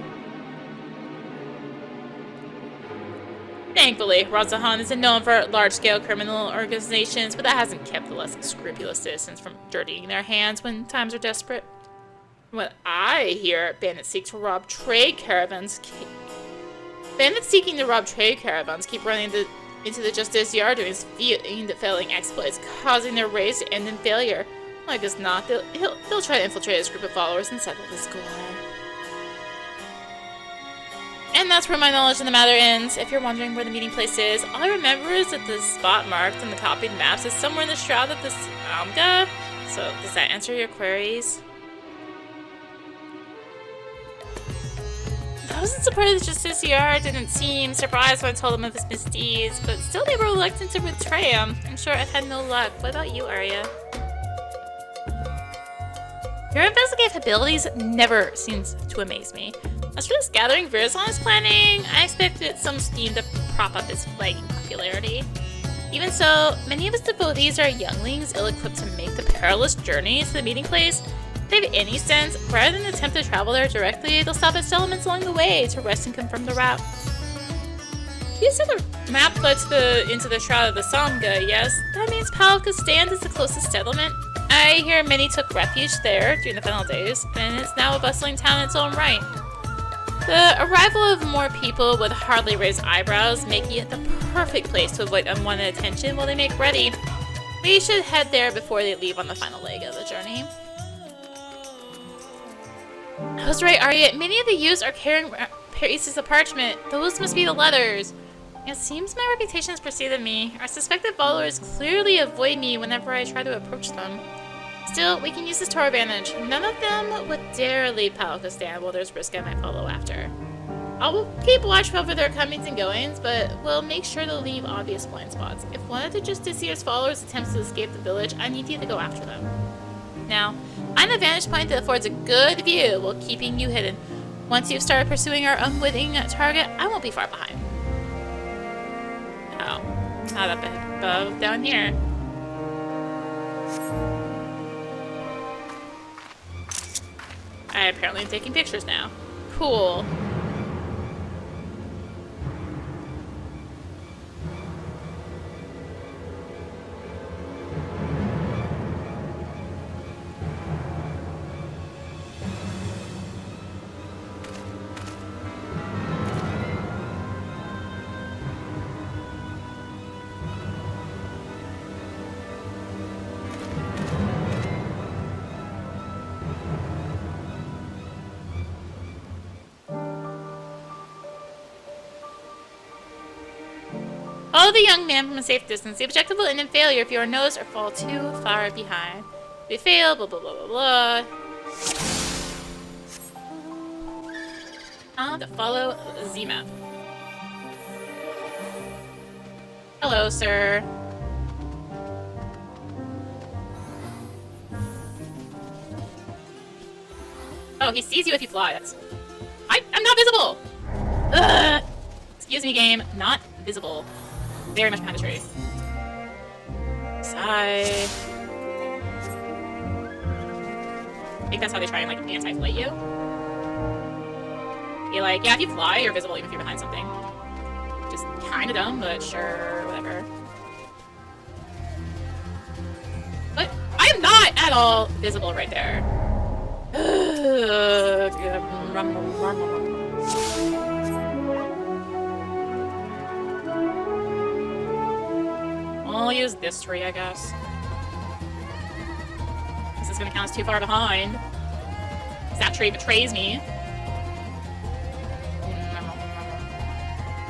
Thankfully, Razahan isn't known for large-scale criminal organizations, but that hasn't kept the less scrupulous citizens from dirtying their hands when times are desperate. From what I hear, bandits seeking to rob trade caravans keep running into the Justiciar doing fiend-felling exploits, causing their raids to end in failure. Like as not, they'll try to infiltrate his group of followers and settle the score. And that's where my knowledge of the matter ends. If you're wondering where the meeting place is, all I remember is that the spot marked in the copied maps is somewhere in the shroud of the Samga. So, does that answer your queries? Those in support of the Justiciar didn't seem surprised when I told them of his misdeeds, but still they were reluctant to betray him. I'm sure I've had no luck. What about you, Arya? Your investigative abilities never seems to amaze me. As for this gathering Virzon is planning, I expected some scheme to prop up its flagging popularity. Even so, many of its devotees are younglings ill-equipped to make the perilous journey to the meeting place. If they have any sense, rather than attempt to travel there directly, they'll stop at settlements along the way to rest and confirm the route. You said the map led into the Shroud of the Samga, yes? That means Palakistan is the closest settlement. I hear many took refuge there during the final days, and it's now a bustling town in its own right. The arrival of more people with hardly raised eyebrows making it the perfect place to avoid unwanted attention while they make ready. We should head there before they leave on the final leg of the journey. I was right, Arya. Many of the youths are carrying pieces of parchment. Those must be the letters. It seems my reputation has preceded me. Our suspected followers clearly avoid me whenever I try to approach them. Still, we can use this to our advantage. None of them would dare leave Palakistan while there's risk I might follow after. I will keep watch over their comings and goings, but we'll make sure to leave obvious blind spots. If one of the Justiciar's followers attempts to escape the village, I need you to go after them. Now, I'm a vantage point that affords a good view while keeping you hidden. Once you've started pursuing our unwitting target, I won't be far behind. Oh, not up above, down here. I apparently am taking pictures now. Cool. Follow the young man from a safe distance. The objective will end in failure if you are noticed or fall too far behind. If we fail, blah blah blah blah blah. To follow the map. Hello, sir. Oh, he sees you if you fly. I'm not visible! Ugh. Excuse me, game. Not visible. Very much behind the trees. Sigh. I think that's how they try and like anti-flight you. You're like, yeah, if you fly, you're visible even if you're behind something. Just kinda dumb, but sure, whatever. But I am not at all visible right there. I'll use this tree, I guess. This is gonna count as too far behind. Because that tree betrays me.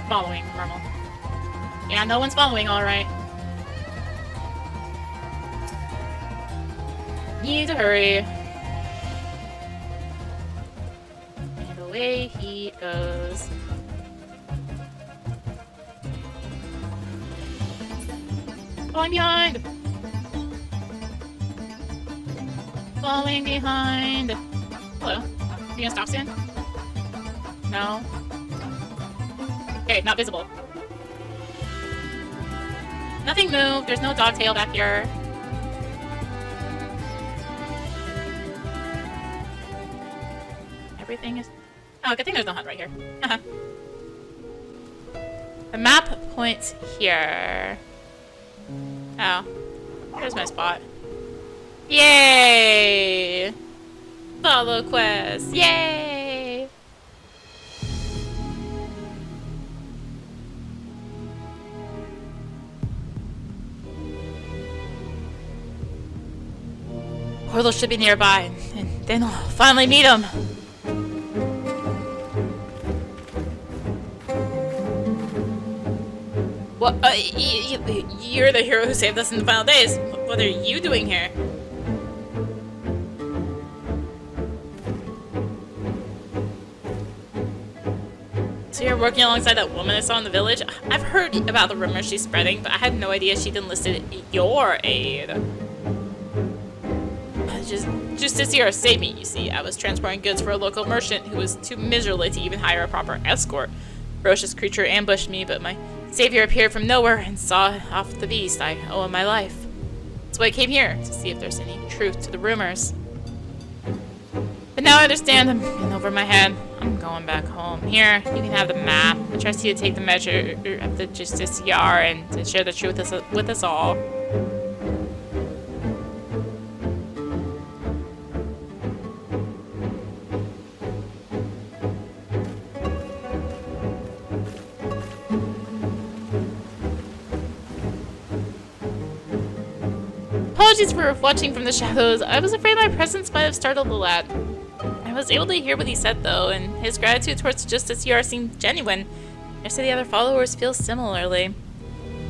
Following, normal. Yeah, no one's following, alright. Need to hurry. And away he goes. Falling behind! Falling behind! Hello. Are you gonna stop soon? No? Okay, not visible. Nothing moved. There's no dog tail back here. Everything is... Oh, good thing there's no hunt right here. The map points here. Oh. There's my spot. Yay! Follow quest. Yay! Portal should be nearby, and then I'll finally meet him. What? You're the hero who saved us in the final days. What are you doing here? So you're working alongside that woman I saw in the village? I've heard about the rumors she's spreading, but I had no idea she'd enlisted your aid. Just this year saved me, you see. I was transporting goods for a local merchant who was too miserly to even hire a proper escort. A ferocious creature ambushed me, but my savior appeared from nowhere and saw off the beast. I owe him my life. That's why I came here, to see if there's any truth to the rumors. But now I understand. I'm in over my head. I'm going back home. Here, you can have the map. I trust you to take the measure of the Justiciar and to share the truth with us all. Apologies for watching from the shadows. I was afraid my presence might have startled the lad. I was able to hear what he said, though, and his gratitude towards Justiciar seemed genuine. I said the other followers feel similarly.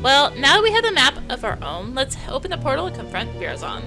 Well, now that we have the map of our own, let's open the portal and confront Virazon.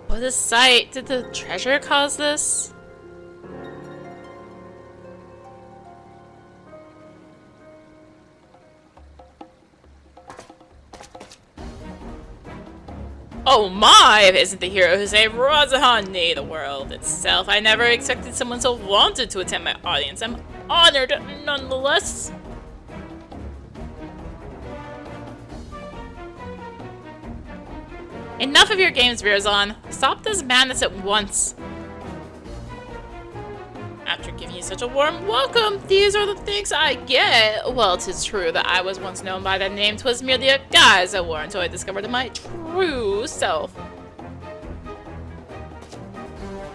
What a sight! Did the treasure cause this? Oh my! If it isn't the hero who saved Razahan, nay, the world itself. I never expected someone so wanted to attend my audience. I'm honored nonetheless. Enough of your games, Virazon. Stop this madness at once. After giving you such a warm welcome, these are the things I get. Well, 'tis true that I was once known by that name. 'Twas merely a guise I wore until I discovered my true self.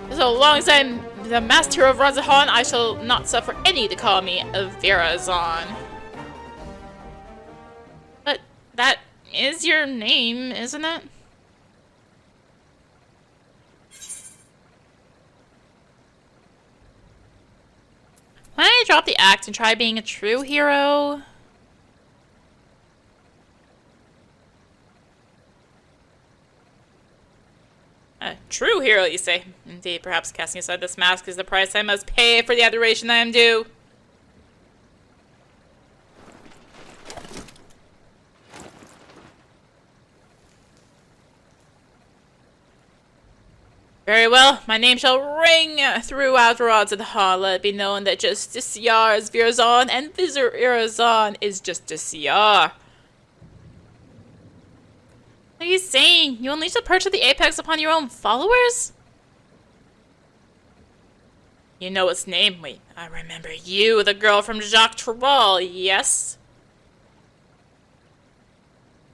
So long as I'm the master of Razahan, I shall not suffer any to call me a Virazon. But that is your name, isn't it? Why don't I drop the act and try being a true hero? A true hero, you say? Indeed, perhaps casting aside this mask is the price I must pay for the adoration I am due. Very well, my name shall ring throughout rods of the hall. Let it be known that Justiciar is Virazon, and Virazon is Justiciar. What are you saying? You unleash the perch of the apex upon your own followers? You know its name. Wait, I remember you, the girl from XIV, yes?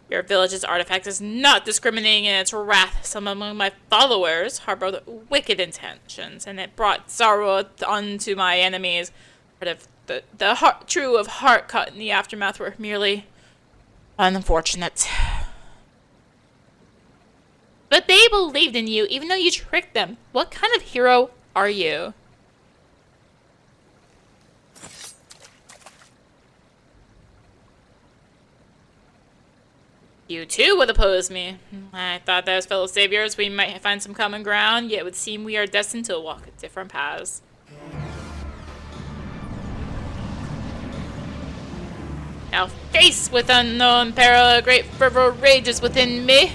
Your village's artifact is not discriminating in its wrath. Some among my followers harbored wicked intentions, and it brought sorrow unto my enemies. But if the true of heart caught in the aftermath were merely unfortunate. But they believed in you, even though you tricked them. What kind of hero are you? You too would oppose me. I thought that as fellow saviors we might find some common ground, yet it would seem we are destined to walk different paths. Now face with unknown peril, a great fervor rages within me.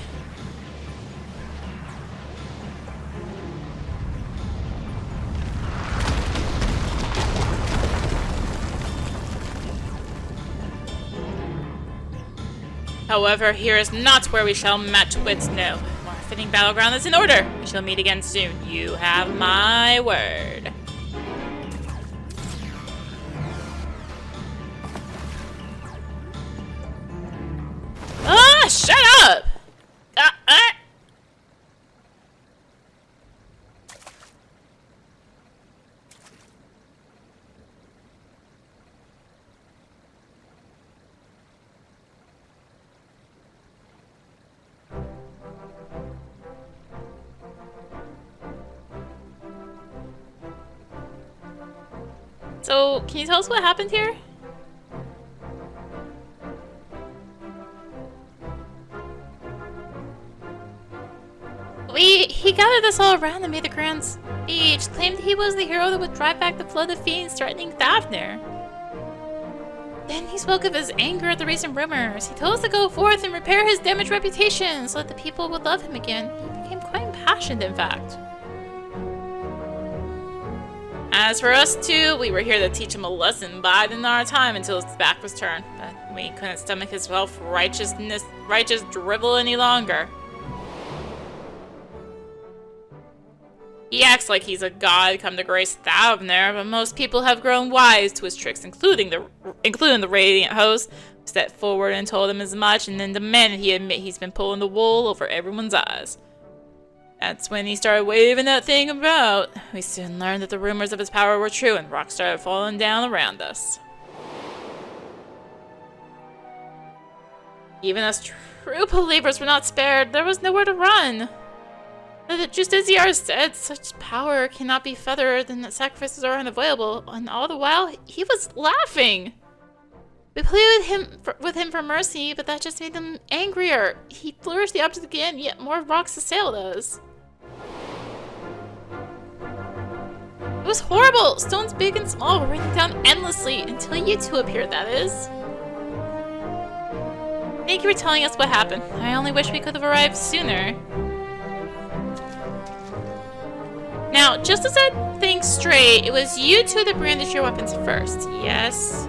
However, here is not where we shall match wits. No, more fitting battleground is in order. We shall meet again soon. You have my word. Ah, shut up! So, can you tell us what happened here? He gathered us all around and made the grand speech, claimed he was the hero that would drive back the flood of fiends threatening Thavnair. Then he spoke of his anger at the recent rumors. He told us to go forth and repair his damaged reputation so that the people would love him again. He became quite impassioned, in fact. As for us two, we were here to teach him a lesson, biding our time until his back was turned. But we couldn't stomach his righteous drivel any longer. He acts like he's a god come to grace Thavnair, but most people have grown wise to his tricks, including the Radiant host, who stepped forward and told him as much, and then demanded he admit he's been pulling the wool over everyone's eyes. That's when he started waving that thing about. We soon learned that the rumors of his power were true, and rocks started falling down around us. Even us true believers were not spared. There was nowhere to run. Just as Yar said, such power cannot be feathered and that sacrifices are unavoidable, and all the while, he was laughing. We pleaded with him for mercy, but that just made him angrier. He flourished the object again, yet more rocks assailed us. It was horrible! Stones big and small were raining down endlessly, until you two appeared, that is. Thank you for telling us what happened. I only wish we could have arrived sooner. Now, just to set things straight, it was you two that brandished your weapons first, yes?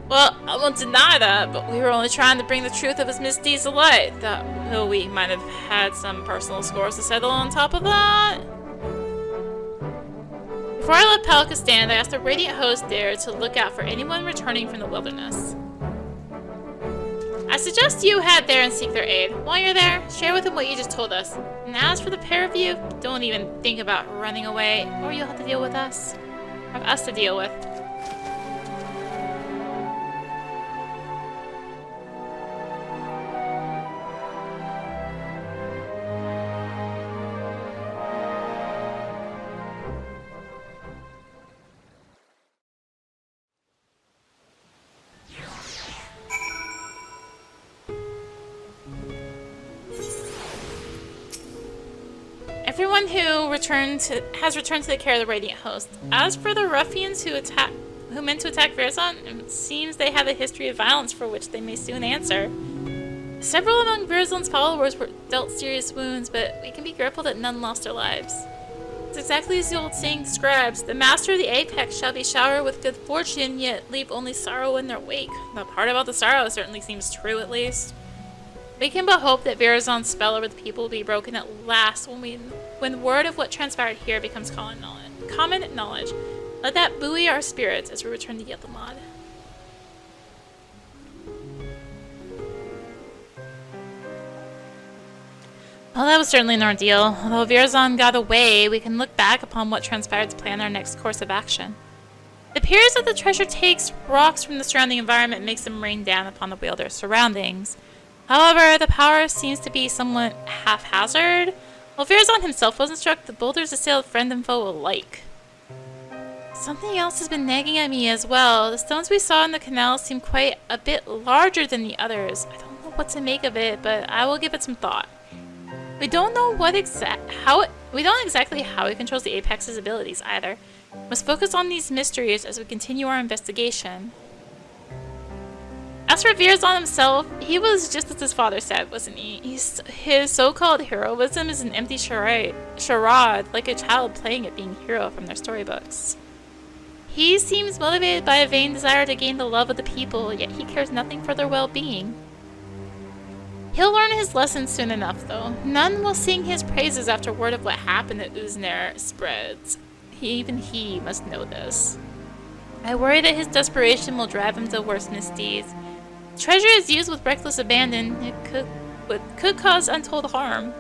Well, I won't deny that, but we were only trying to bring the truth of his misdeeds to light. Though we might have had some personal scores to settle on top of that. Before I let Pelka stand, I asked the Radiant host there to look out for anyone returning from the wilderness. I suggest you head there and seek their aid. While you're there, share with them what you just told us. And as for the pair of you, don't even think about running away, or you'll have to deal with us. Have us to deal with. Everyone who has returned to the care of the Radiant host. As for the ruffians who meant to attack Verzon, it seems they have a history of violence for which they may soon answer. Several among Verzon's followers were dealt serious wounds, but we can be grateful that none lost their lives. It's exactly as the old saying describes: the master of the apex shall be showered with good fortune, yet leave only sorrow in their wake. The part about the sorrow certainly seems true, at least. We can but hope that Verazon's spell over the people will be broken at last when word of what transpired here becomes common knowledge. Let that buoy our spirits as we return to Yel'Thamad. Well, that was certainly an ordeal. Although Verazon got away, we can look back upon what transpired to plan our next course of action. It appears that the treasure takes rocks from the surrounding environment and makes them rain down upon the wielder's surroundings. However, the power seems to be somewhat haphazard. While Virazon himself wasn't struck, the boulders assailed friend and foe alike. Something else has been nagging at me as well. The stones we saw in the canal seem quite a bit larger than the others. I don't know what to make of it, but I will give it some thought. We don't know we don't exactly how it controls the Apex's abilities either. We must focus on these mysteries as we continue our investigation. As for Virazon himself, he was just as his father said, wasn't he? His so-called heroism is an empty charade, like a child playing at being hero from their storybooks. He seems motivated by a vain desire to gain the love of the people, yet he cares nothing for their well-being. He'll learn his lesson soon enough, though. None will sing his praises after word of what happened at Thavnair spreads. Even he must know this. I worry that his desperation will drive him to worse misdeeds. Treasure is used with reckless abandon. It could cause untold harm.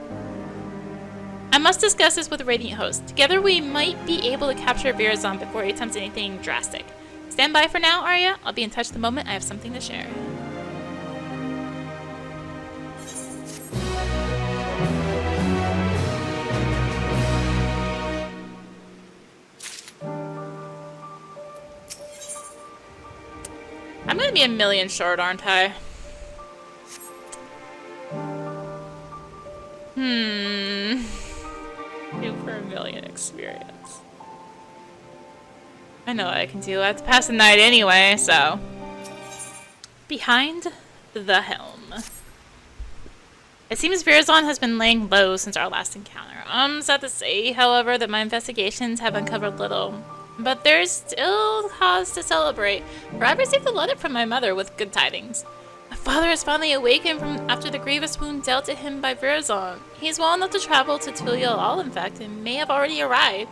I must discuss this with the Radiant Host. Together we might be able to capture Virazon before he attempts anything drastic. Stand by for now, Arya. I'll be in touch the moment I have something to share. I'm gonna be a million short, aren't I? Do for a million experience. I know what I can do. I have to pass the night anyway, so. Behind the helm. It seems Virazon has been laying low since our last encounter. Sad to say, however, that my investigations have uncovered little. But there's still cause to celebrate, for I've received a letter from my mother with good tidings. My father has finally awakened from after the grievous wound dealt to him by Virazon. He is well enough to travel to Tulial, in fact, and may have already arrived.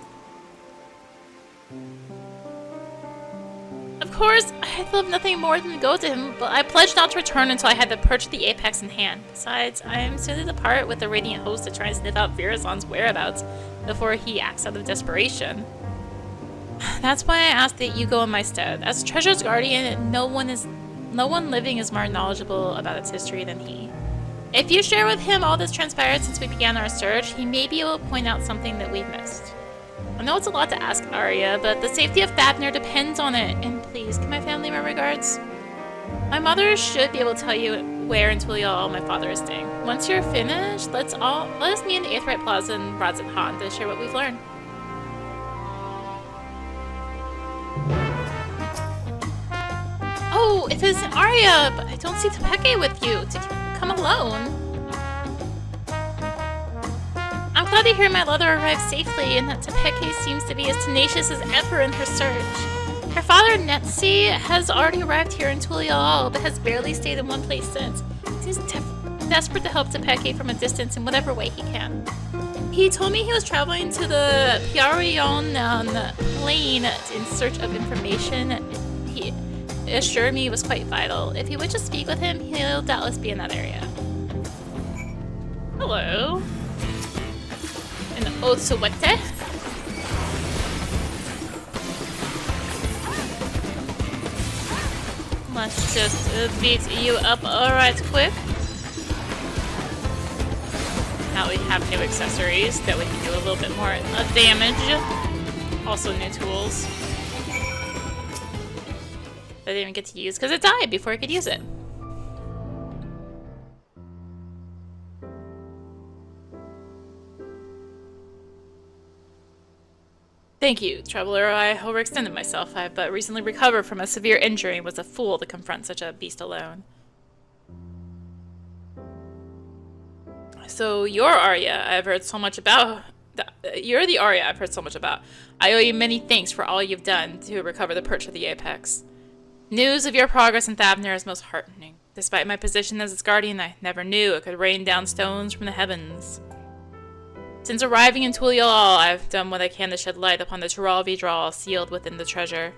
Of course, I'd love nothing more than to go to him, but I pledged not to return until I had the perch of the Apex in hand. Besides, I am soon to depart with the Radiant Host to try and sniff out Virazon's whereabouts before he acts out of desperation. That's why I asked that you go in my stead. As Treasure's guardian, no one living is more knowledgeable about its history than he. If you share with him all that's transpired since we began our search, he may be able to point out something that we've missed. I know it's a lot to ask, Arya, but the safety of Thavnair depends on it. And please, give my family my regards. My mother should be able to tell you where in Tulial my father is staying. Once you're finished, let us meet in the Aetheryte Plaza in Radz-at-Han to share what we've learned. Oh, it is Arya, but I don't see Tepeke with you. Did you come alone? I'm glad to hear my letter arrived safely and that Tepeke seems to be as tenacious as ever in her search. Her father, Netsi, has already arrived here in Tulial, but has barely stayed in one place since. He's desperate to help Tepeke from a distance in whatever way he can. He told me he was traveling to the Piarion plain in search of information. He assured me it was quite vital. If you wish to speak with him, he'll doubtless be in that area. Hello. An Otsawete. Let's just beat you up alright quick. Now we have new accessories that we can do a little bit more damage. Also new tools. I didn't even get to use because it died before I could use it. Thank you, Traveler. I overextended myself. I but recently recovered from a severe injury and was a fool to confront such a beast alone. So you're Arya I've heard so much about. You're the Arya I've heard so much about. I owe you many thanks for all you've done to recover the perch of the Apex. News of your progress in Thavnair is most heartening. Despite my position as its guardian, I never knew it could rain down stones from the heavens. Since arriving in Tulial, I've done what I can to shed light upon the Tural Vidral sealed within the treasure.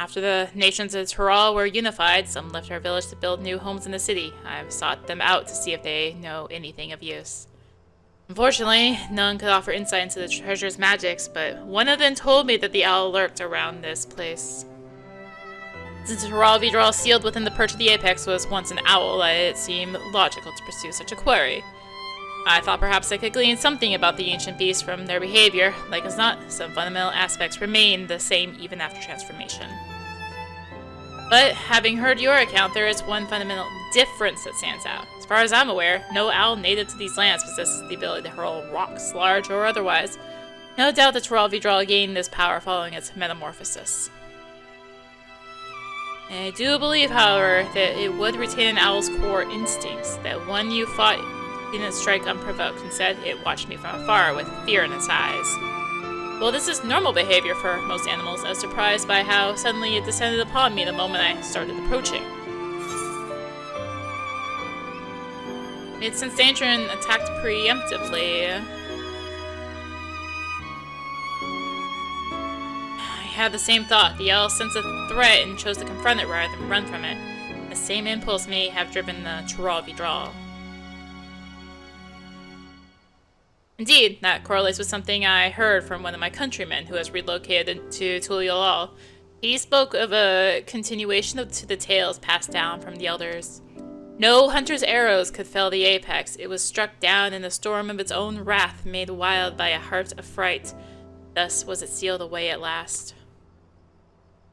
After the nations of Tural were unified, some left our village to build new homes in the city. I've sought them out to see if they know anything of use. Unfortunately, none could offer insight into the treasure's magics, but one of them told me that the owl lurked around this place. Since Role Vidral sealed within the perch of the apex was once an owl, it seemed logical to pursue such a query. I thought perhaps I could glean something about the ancient beasts from their behavior. Like as not, some fundamental aspects remain the same even after transformation. But having heard your account, there is one fundamental difference that stands out. As far as I'm aware, no owl native to these lands possesses the ability to hurl rocks, large or otherwise. No doubt that Role Vidral gained this power following its metamorphosis. I do believe, however, that it would retain an owl's core instincts, that one you fought didn't strike unprovoked. Instead, it watched me from afar with fear in its eyes. Well, this is normal behavior for most animals. I was surprised by how suddenly it descended upon me the moment I started approaching. It sensed danger and attacked preemptively. I had the same thought. The owl sensed a threat and chose to confront it rather than run from it. The same impulse may have driven the Role Vidral. Indeed, that correlates with something I heard from one of my countrymen who has relocated to Tuliolal. He spoke of a continuation to the tales passed down from the elders. No hunter's arrows could fell the apex. It was struck down in a storm of its own wrath, made wild by a heart of fright. Thus was it sealed away at last.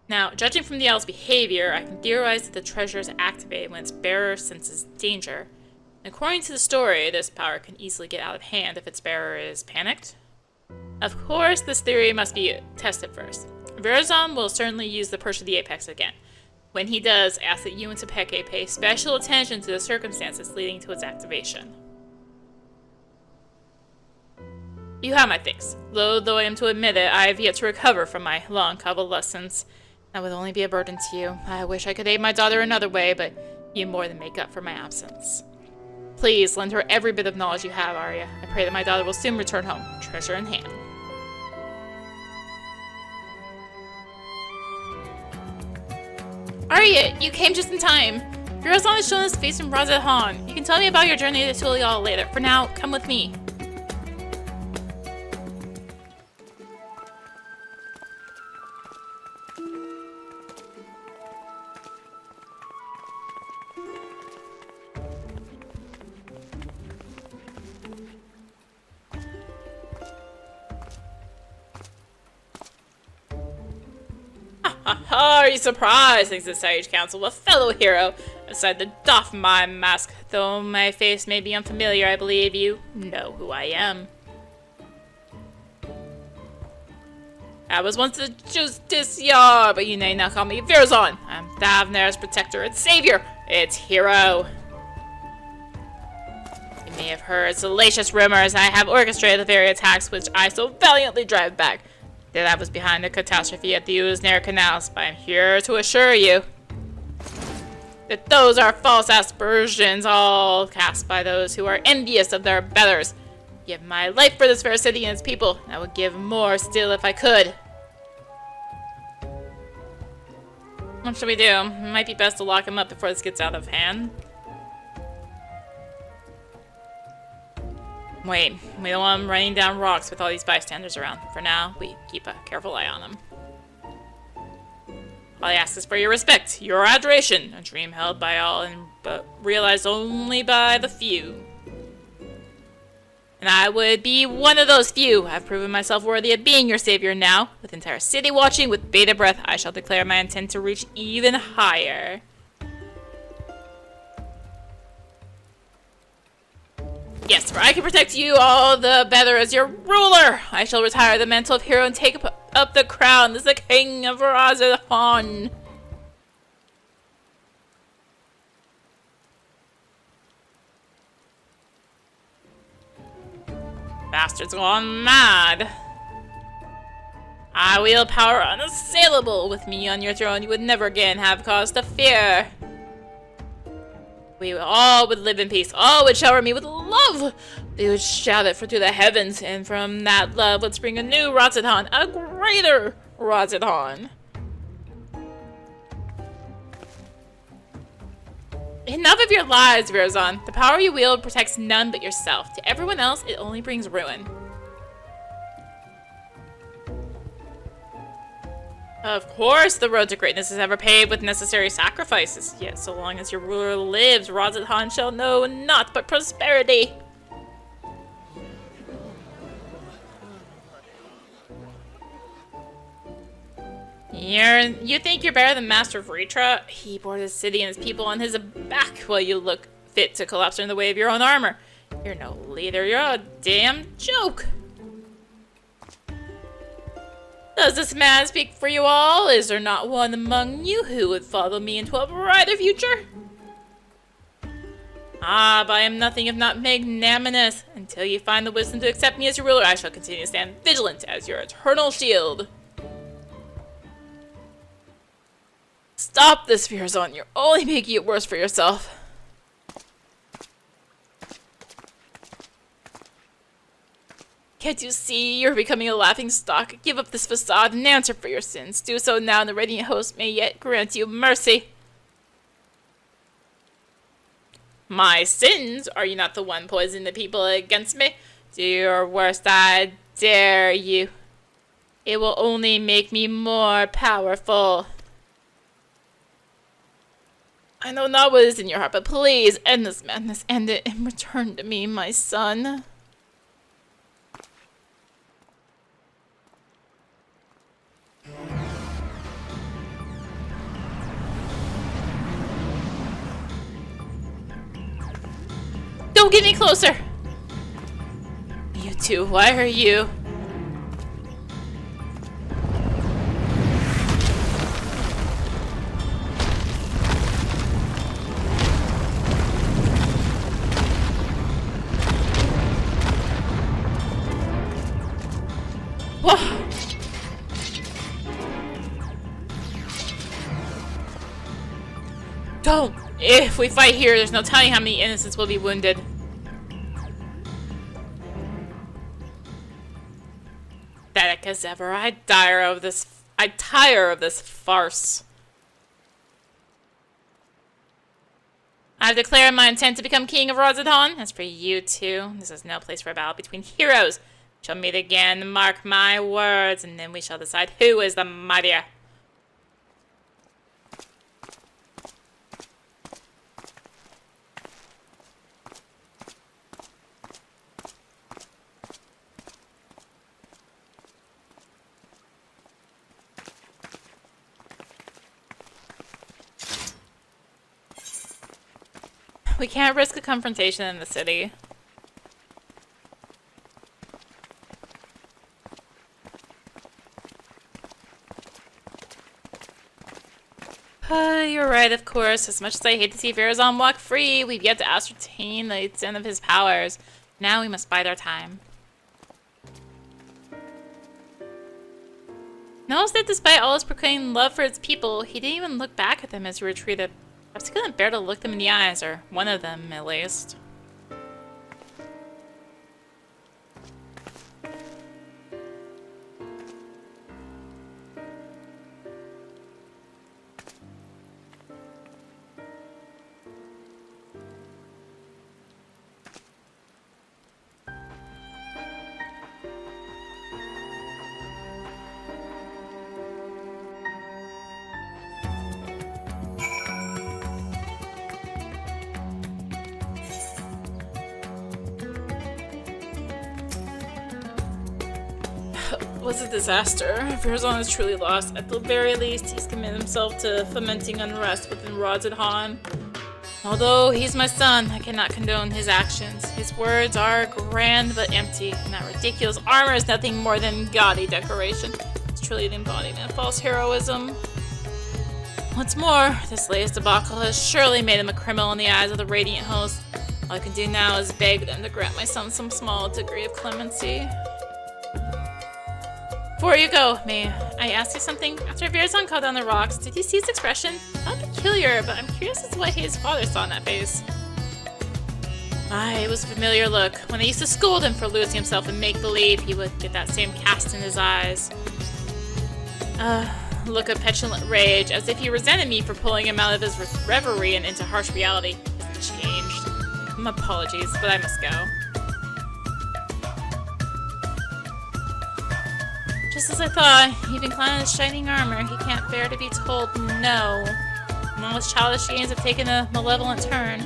Now, judging from the owl's behavior, I can theorize that the treasure is activated when its bearer senses danger. According to the story, this power can easily get out of hand if its bearer is panicked. Of course, this theory must be tested first. Verazon will certainly use the perch of the apex again. When he does, ask that you and Tepeke pay special attention to the circumstances leading to its activation. You have my thanks. Though I am to admit it, I have yet to recover from my long convalescence. That would only be a burden to you. I wish I could aid my daughter another way, but you more than make up for my absence. Please lend her every bit of knowledge you have, Arya. I pray that my daughter will soon return home, treasure in hand. Arya, you came just in time. Verazon has shown his face in Razathan. You can tell me about your journey to Tulial later. For now, come with me. Are you surprised? Thinks the Sage Council, a fellow hero. I've decided to doff my mask. Though my face may be unfamiliar, I believe you know who I am. I was once the Justiciar, but you may now call me Verazon. I'm Thavnair's protector, its savior, its hero. You may have heard salacious rumors. I have orchestrated the very attacks which I so valiantly drive back. That I was behind the catastrophe at the Uznair canals, but I'm here to assure you that those are false aspersions, all cast by those who are envious of their betters. Give my life for this fair city and its people, and I would give more still if I could. What should we do? It might be best to lock him up before this gets out of hand. Wait, we don't want him running down rocks with all these bystanders around. For now, we keep a careful eye on him. All I ask is for your respect, your adoration, a dream held by all but realized only by the few. And I would be one of those few. I've proven myself worthy of being your savior now. With the entire city watching with bated breath, I shall declare my intent to reach even higher. Yes, for I can protect you all the better as your ruler. I shall retire the mantle of hero and take up the crown as the king of Razathan. Bastard's gone mad. I wield power unassailable. With me on your throne, you would never again have cause to fear. We all would live in peace. All would shower me with love. They would shout it through the heavens, and from that love would spring a new Razathan, a greater Razathan. Enough of your lies, Verazon. The power you wield protects none but yourself. To everyone else, it only brings ruin. Of course, the road to greatness is ever paved with necessary sacrifices. Yet, so long as your ruler lives, Razadhan shall know naught but prosperity. You think you're better than Master Vritra? He bore the city and his people on his back while you look fit to collapse in the way of your own armor. You're no leader, you're a damn joke. Does this man speak for you all? Is there not one among you who would follow me into a brighter future? Ah, but I am nothing if not magnanimous. Until you find the wisdom to accept me as your ruler, I shall continue to stand vigilant as your eternal shield. Stop this, Virzon. You're only making it worse for yourself. Can't you see you're becoming a laughing stock? Give up this facade and answer for your sins. Do so now, and the Radiant Host may yet grant you mercy. My sins? Are you not the one poisoning the people against me? Do your worst, I dare you. It will only make me more powerful. I know not what is in your heart, but please end this madness. End it and return to me, my son. Don't get any closer! You two, why are you? Whoa! Don't! If we fight here, there's no telling how many innocents will be wounded. Pathetic as ever. I tire of this farce. I've declared my intent to become king of Razadhan. As for you two, this is no place for a battle between heroes. We shall meet again, mark my words, and then we shall decide who is the mightier. We can't risk a confrontation in the city. You're right, of course. As much as I hate to see Virzon walk free, we've yet to ascertain the extent of his powers. Now we must bide our time. Notice that despite all his proclaimed love for his people, he didn't even look back at them as he retreated. Perhaps he couldn't bear to look them in the eyes, or one of them, at least. Was a disaster. Virzon is truly lost. At the very least, he's committed himself to fomenting unrest within Razadhan. Although he's my son, I cannot condone his actions. His words are grand but empty, and that ridiculous armor is nothing more than gaudy decoration. It's truly the embodiment of false heroism. What's more, this latest debacle has surely made him a criminal in the eyes of the Radiant Host. All I can do now is beg them to grant my son some small degree of clemency. Before you go, may I ask you something? After Virzon called down the rocks, did you see his expression? Not peculiar, but I'm curious as to what his father saw in that face. It was a familiar look. When I used to scold him for losing himself in make-believe, he would get that same cast in his eyes. Look of petulant rage, as if he resented me for pulling him out of his reverie and into harsh reality. It's changed. My apologies, but I must go. Just as I thought, even climbing his shining armor, he can't bear to be told no. And all his childish games have taken a malevolent turn.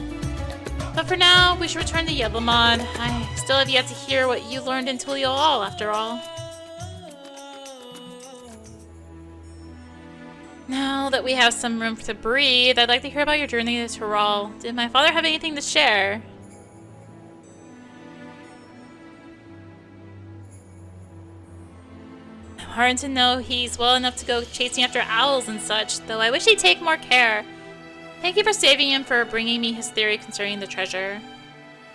But for now, we should return to Yevlamon. I still have yet to hear what you learned in Tulial, after all. Now that we have some room to breathe, I'd like to hear about your journey to Tyrol. Did my father have anything to share? I'm heartened to know he's well enough to go chasing after owls and such, though I wish he'd take more care. Thank you for saving him, for bringing me his theory concerning the treasure.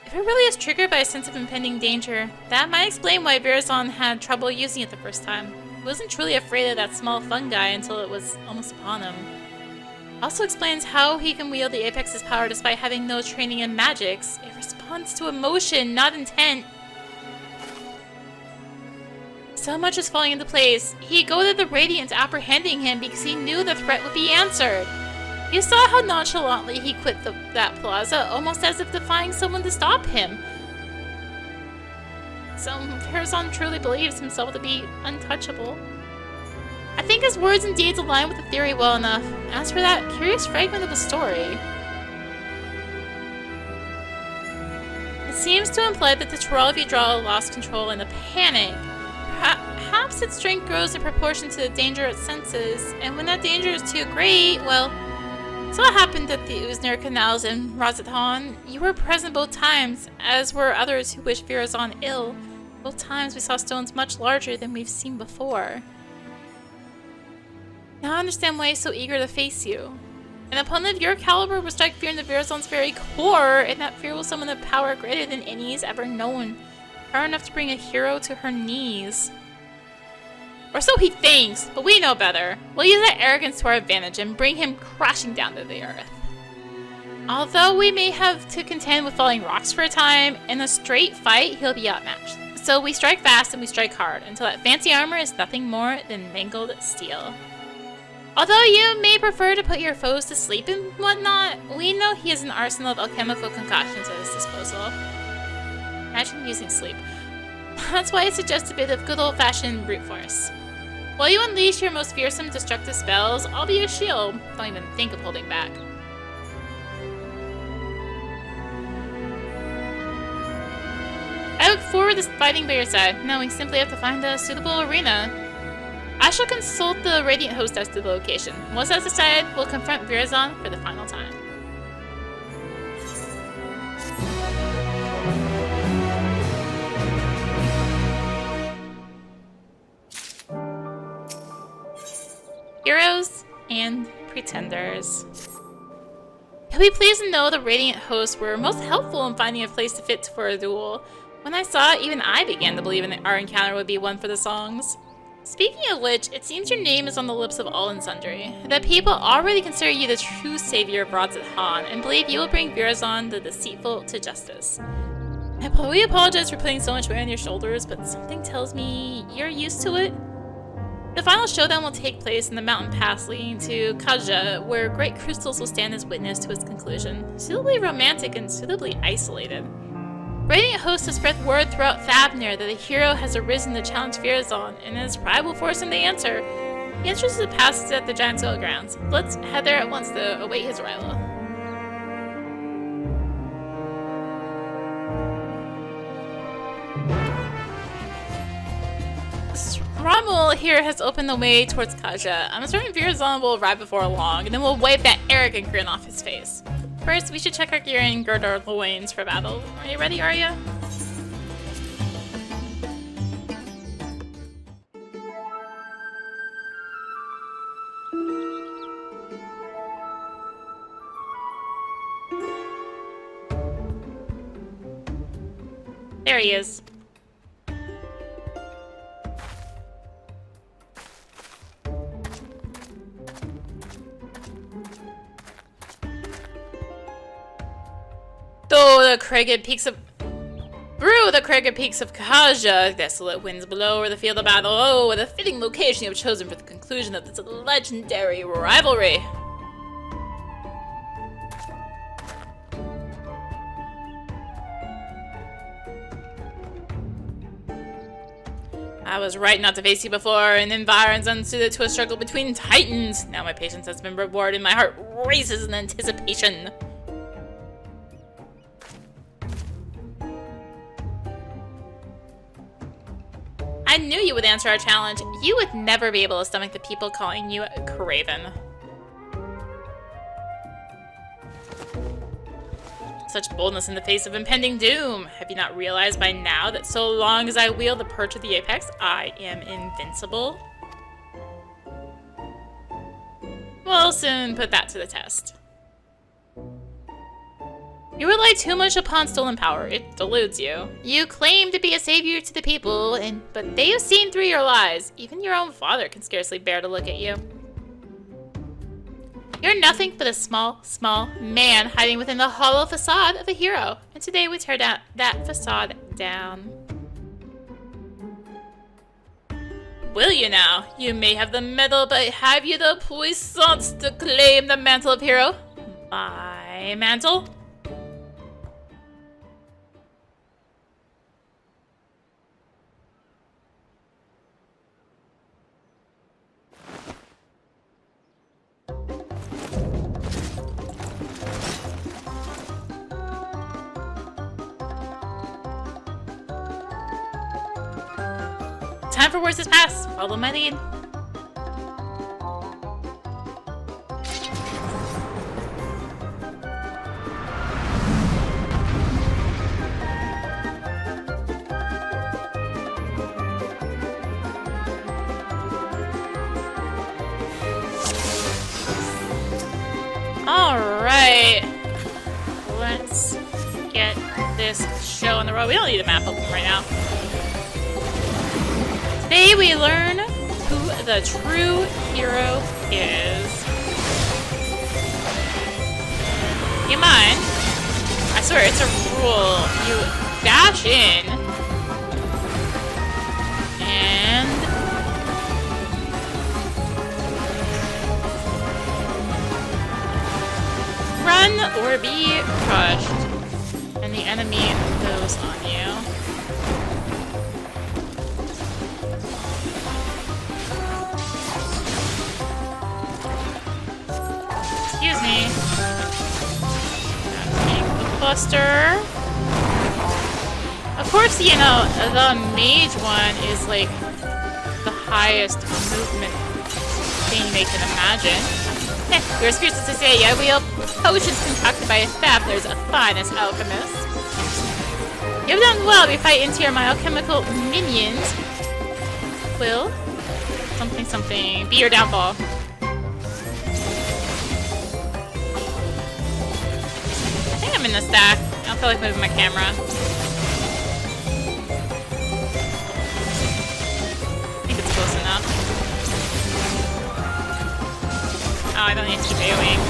If it really is triggered by a sense of impending danger, that might explain why Virazon had trouble using it the first time. He wasn't truly afraid of that small fungi until it was almost upon him. Also explains how he can wield the Apex's power despite having no training in magics. It responds to emotion, not intent. So much is falling into place. He goaded the Radiant to apprehending him because he knew the threat would be answered. You saw how nonchalantly he quit that plaza, almost as if defying someone to stop him. So Virazon truly believes himself to be untouchable. I think his words and deeds align with the theory well enough. As for that curious fragment of the story, it seems to imply that the Tyrol lost control in a panic. Perhaps its strength grows in proportion to the danger it senses, and when that danger is too great, well, so it happened at the Uznir canals in Razathan. You were present both times, as were others who wished Virazon ill. Both times we saw stones much larger than we've seen before. Now I understand why he's so eager to face you. An opponent of your caliber will strike fear into Virazon's very core, and that fear will summon a power greater than any he's ever known. Power enough to bring a hero to her knees. Or so he thinks, but we know better. We'll use that arrogance to our advantage and bring him crashing down to the earth. Although we may have to contend with falling rocks for a time, in a straight fight, he'll be outmatched. So we strike fast and we strike hard, until that fancy armor is nothing more than mangled steel. Although you may prefer to put your foes to sleep and whatnot, we know he has an arsenal of alchemical concoctions at his disposal. Imagine using sleep. That's why I suggest a bit of good old-fashioned brute force. While you unleash your most fearsome destructive spells, I'll be your shield. Don't even think of holding back. I look forward to fighting by your side. Now we simply have to find a suitable arena. I shall consult the Radiant host as to the location. Once that's decided, we'll confront Virazon for the final time. Heroes and pretenders. You'll be pleased to know the Radiant hosts were most helpful in finding a place to fit for a duel. When I saw it, even I began to believe our encounter would be one for the songs. Speaking of which, it seems your name is on the lips of all and sundry. That people already consider you the true savior of Razathan and believe you will bring Virazon the deceitful to justice. We apologize for putting so much weight on your shoulders, but something tells me you're used to it. The final showdown will take place in the mountain pass leading to Kaja, where great crystals will stand as witness to its conclusion. Suitably romantic and suitably isolated. Radiant hosts have spread word throughout Thavnair that a hero has arisen to challenge Virazon, and his pride will force him to answer. The entrance to the pass is at the Giant Skull grounds. Let's head there at once to await his arrival. Rommel here has opened the way towards Kaja. I'm certain Virazon will arrive before long, and then we'll wipe that arrogant grin off his face. First, we should check our gear and gird our loins for battle. Are you ready, Arya? There he is. Though the cragged peaks of... Through the cragged peaks of Kaja, desolate winds blow over the field of battle. Oh, what a fitting location you have chosen for the conclusion of this legendary rivalry. I was right not to face you before, and environs unsuited to a struggle between titans. Now my patience has been rewarded, my heart races in anticipation. I knew you would answer our challenge. You would never be able to stomach the people calling you Craven. Such boldness in the face of impending doom. Have you not realized by now that so long as I wield the perch of the apex, I am invincible? We'll soon put that to the test. You rely too much upon stolen power. It deludes you. You claim to be a savior to the people, but they have seen through your lies. Even your own father can scarcely bear to look at you. You're nothing but a small man hiding within the hollow facade of a hero. And today we tear down that facade down. Will you now? You may have the medal, but have you the puissance to claim the mantle of hero? My mantle? Time for words to pass. Follow my lead. All right. Let's get this show on the road. We don't need a map open right now. Today we learn who the true hero is. You mind? I swear it's a rule. You dash in and run or be crushed, and the enemy goes on you. Excuse me. Buster. Of course, you know, the Mage one is like the highest movement thing they can imagine. Your spirits to say, I wield potions concocted by Thavnair's finest alchemist. You've done well. We fight into your my alchemical minions. Will something be your downfall. I'm in the stack. I don't feel like moving my camera. I think it's close enough. Oh, I don't need to keep AoEing.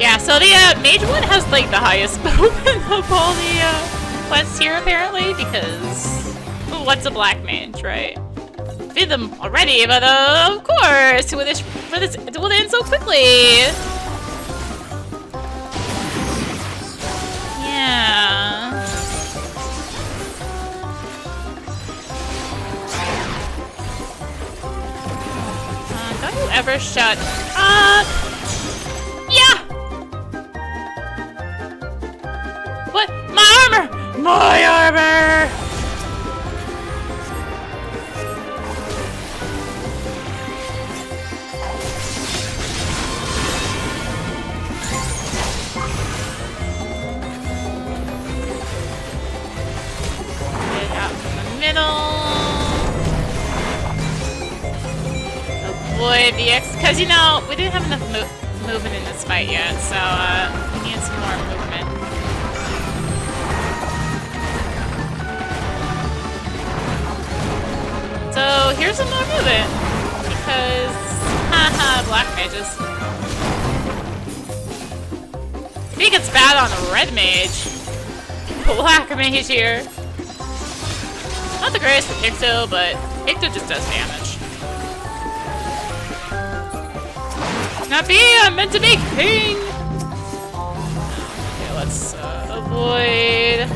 Yeah, so the Mage one has like the highest movement of all the quests here apparently, because what's a black mage, right? Feed them already, but of course, with this it will end so quickly. Yeah. Don't you ever shut up? Yeah. What? My armor! My armor! Avoid the X, because you know, we didn't have enough movement in this fight yet, so we need some more movement. So here's some more movement, because, haha, black mages. I think it's bad on the red mage. Black mage here. Not the greatest for Picto, but Picto just does damage. Not me, I'm meant to be king! Okay, let's avoid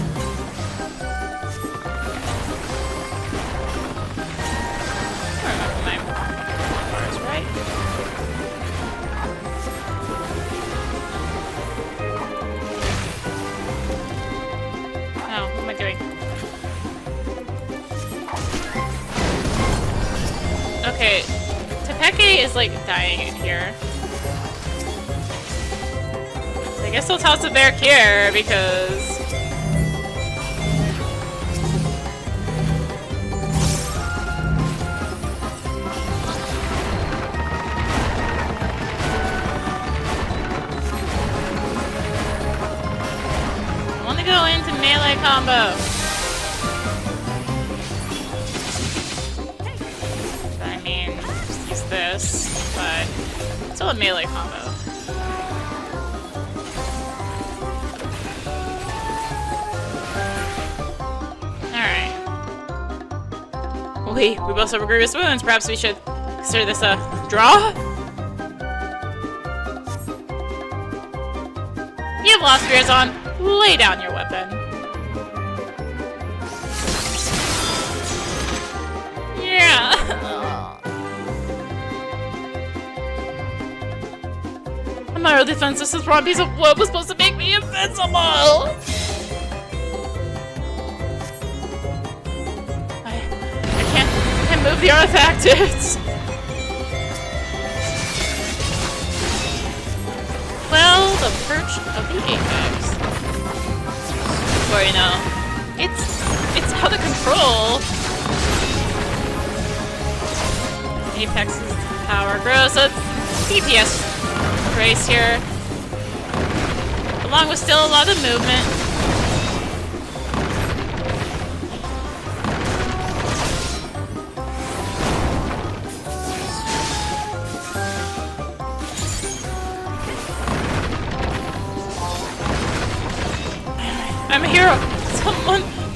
Okay, Tepeke is like dying in here. So I guess I'll toss a bear here because... I want to go into melee combo. I mean, use this, but still a melee combo. We both have grievous wounds. Perhaps we should consider this a draw? You have lost spears on. Lay down your weapon. Yeah. I'm utterly defenseless. This wrong piece of wood was supposed to make me invincible. Move the artifact. Well, the perch of the apex. Or you know, it's out of control. Apex's power grows, so it's DPS race here, along with still a lot of movement. I'm a hero!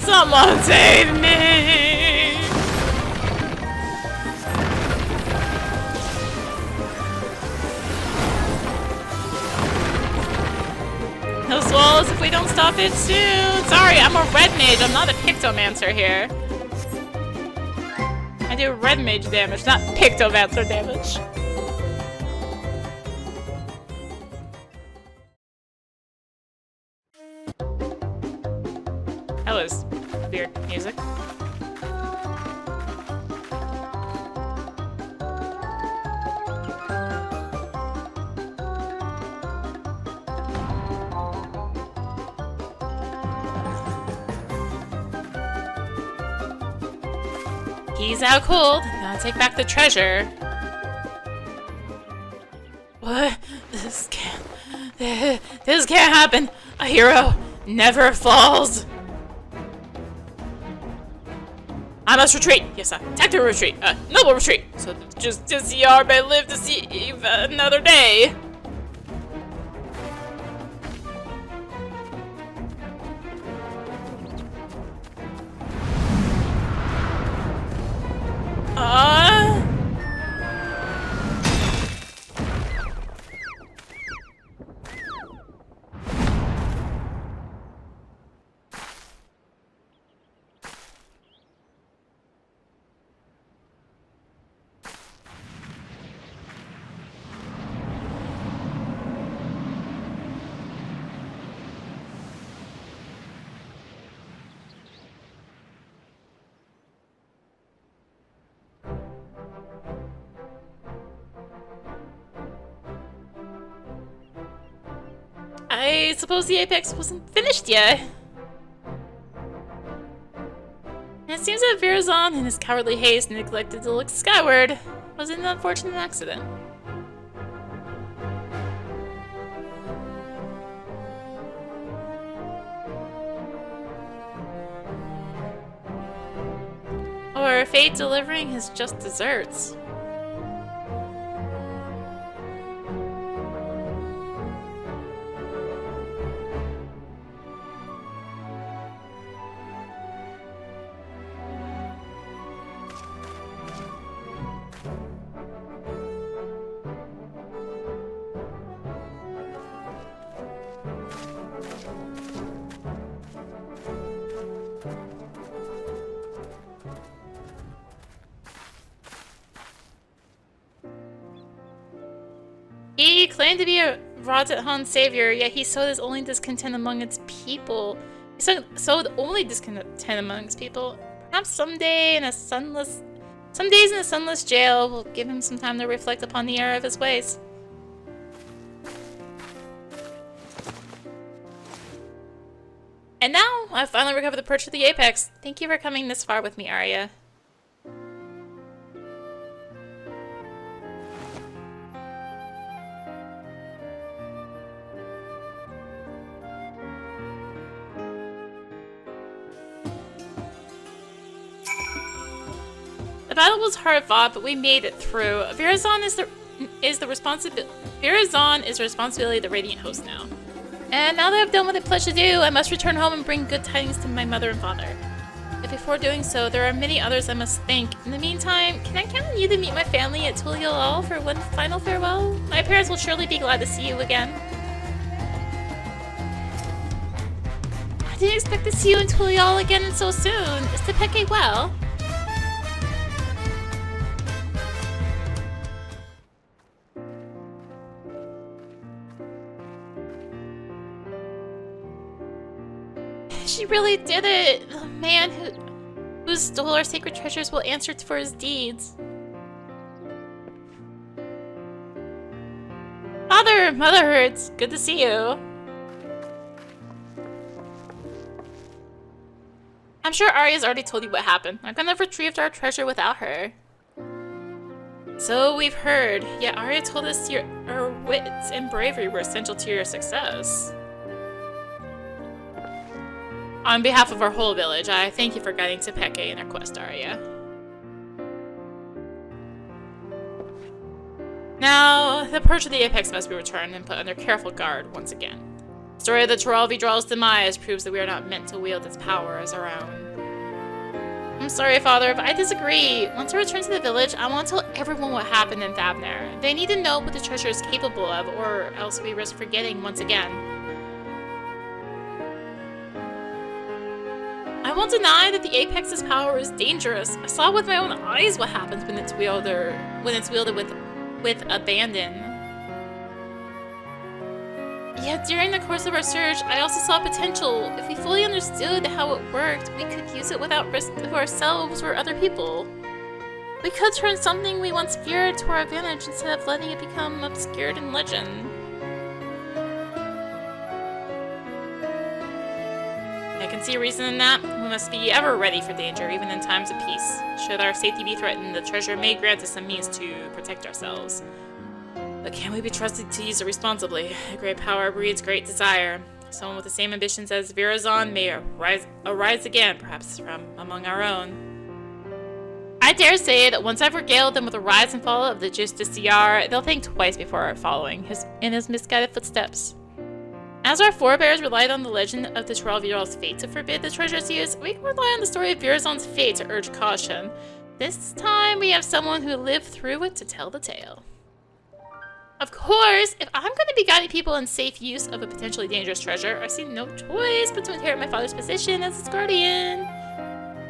Someone save me! No swallows if we don't stop it soon! Sorry, I'm a red mage, I'm not a pictomancer here. I do red mage damage, not pictomancer damage. That was weird music. He's out cold. Now take back the treasure. What? This can't happen. A hero never falls. I must retreat. Yes, tactical retreat. Noble retreat. So just CR may live to see another day. I suppose the apex wasn't finished yet. And it seems that Virazon, in his cowardly haste, neglected to look skyward. Was an unfortunate accident. Or fate delivering his just desserts. He claimed to be a Rodzethan savior, yet he sowed his only discontent among its people. He sowed only discontent among his people. Perhaps someday in a sunless Some days in the sunless jail will give him some time to reflect upon the error of his ways. And now, I've finally recovered the perch of the apex. Thank you for coming this far with me, Arya. The battle was hard fought, but we made it through. Virazon is the responsibility of the Radiant host now. And now that I've done what I pledged to do, I must return home and bring good tidings to my mother and father. But before doing so, there are many others I must thank. In the meantime, can I count on you to meet my family at Tulial for one final farewell? My parents will surely be glad to see you again. I didn't expect to see you in Tulial again so soon. Is Tepeke well? She really did it! The man who stole our sacred treasures will answer for his deeds. Father! Mother, it's good to see you. I'm sure Arya's already told you what happened. I couldn't have retrieved our treasure without her. So we've heard. Yet Arya told us your wits and bravery were essential to your success. On behalf of our whole village, I thank you for guiding Tepeke in our quest, Arya. Now, the perch of the apex must be returned and put under careful guard once again. The story of the Travnair's demise proves that we are not meant to wield its power as our own. I'm sorry, Father, but I disagree. Once I return to the village, I want to tell everyone what happened in Thavnair. They need to know what the treasure is capable of, or else we risk forgetting once again. I won't deny that the Apex's power is dangerous. I saw with my own eyes what happens when it's wielded with abandon. Yet during the course of our search, I also saw potential. If we fully understood how it worked, we could use it without risk to ourselves or other people. We could turn something we once feared to our advantage instead of letting it become obscured in legend. I can see a reason in that. We must be ever ready for danger, even in times of peace. Should our safety be threatened, the treasure may grant us some means to protect ourselves. But can we be trusted to use it responsibly? A great power breeds great desire. Someone with the same ambitions as Virazon may arise again, perhaps from among our own. I dare say that once I've regaled them with the rise and fall of the Justiciar, they'll think twice before following in his misguided footsteps. As our forebears relied on the legend of the Travnair's fate to forbid the treasure's use, we can rely on the story of Virazon's fate to urge caution. This time, we have someone who lived through it to tell the tale. Of course, if I'm going to be guiding people in safe use of a potentially dangerous treasure, I see no choice but to inherit my father's position as its guardian.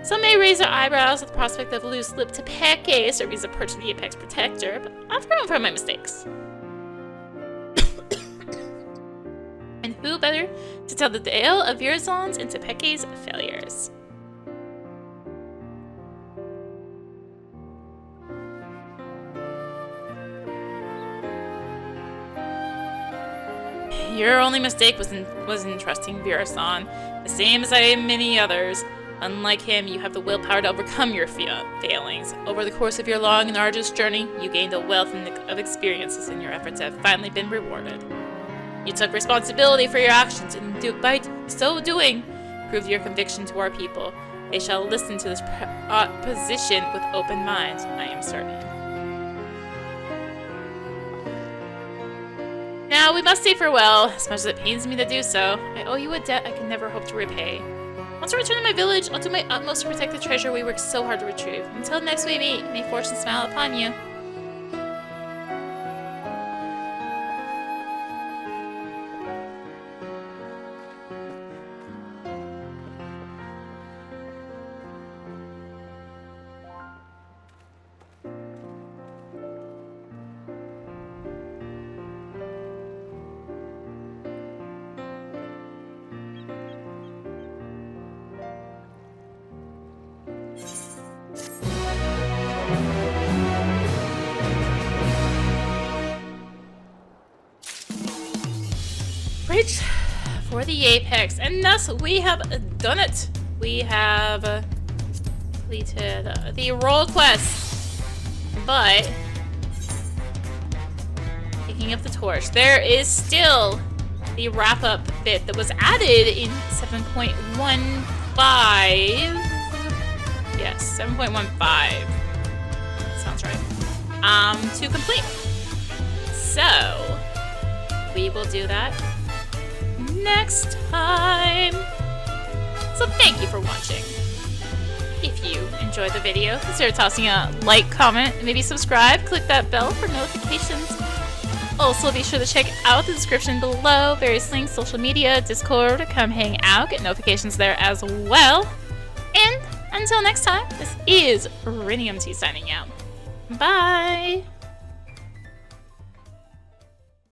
Some may raise their eyebrows at the prospect of loose-lipped Tepeke serving as a perch of the Apex Protector, but I've grown from my mistakes. And who better to tell the tale of Virazon's and Tepeke's failures? Your only mistake was in trusting Virazon, the same as I am many others. Unlike him, you have the willpower to overcome your failings. Over the course of your long and arduous journey, you gained a wealth of experiences, and your efforts have finally been rewarded. You took responsibility for your actions, and by so doing, proved your conviction to our people. They shall listen to this position with open minds, I am certain. Now, we must say farewell, as much as it pains me to do so. I owe you a debt I can never hope to repay. Once I return to my village, I'll do my utmost to protect the treasure we worked so hard to retrieve. Until next we meet, may fortune smile upon you. for the apex. And thus, we have done it. We have completed the role quest. But, picking up the torch, there is still the wrap-up bit that was added in 7.15. Yes, 7.15. That sounds right. To complete. So, we will do that next time. So thank you for watching. If you enjoyed the video, consider tossing a like, comment, and maybe subscribe. Click that bell for notifications. Also, be sure to check out the description below. Various links, social media, Discord. Come hang out. Get notifications there as well. And until next time, this is rinimt signing out. Bye!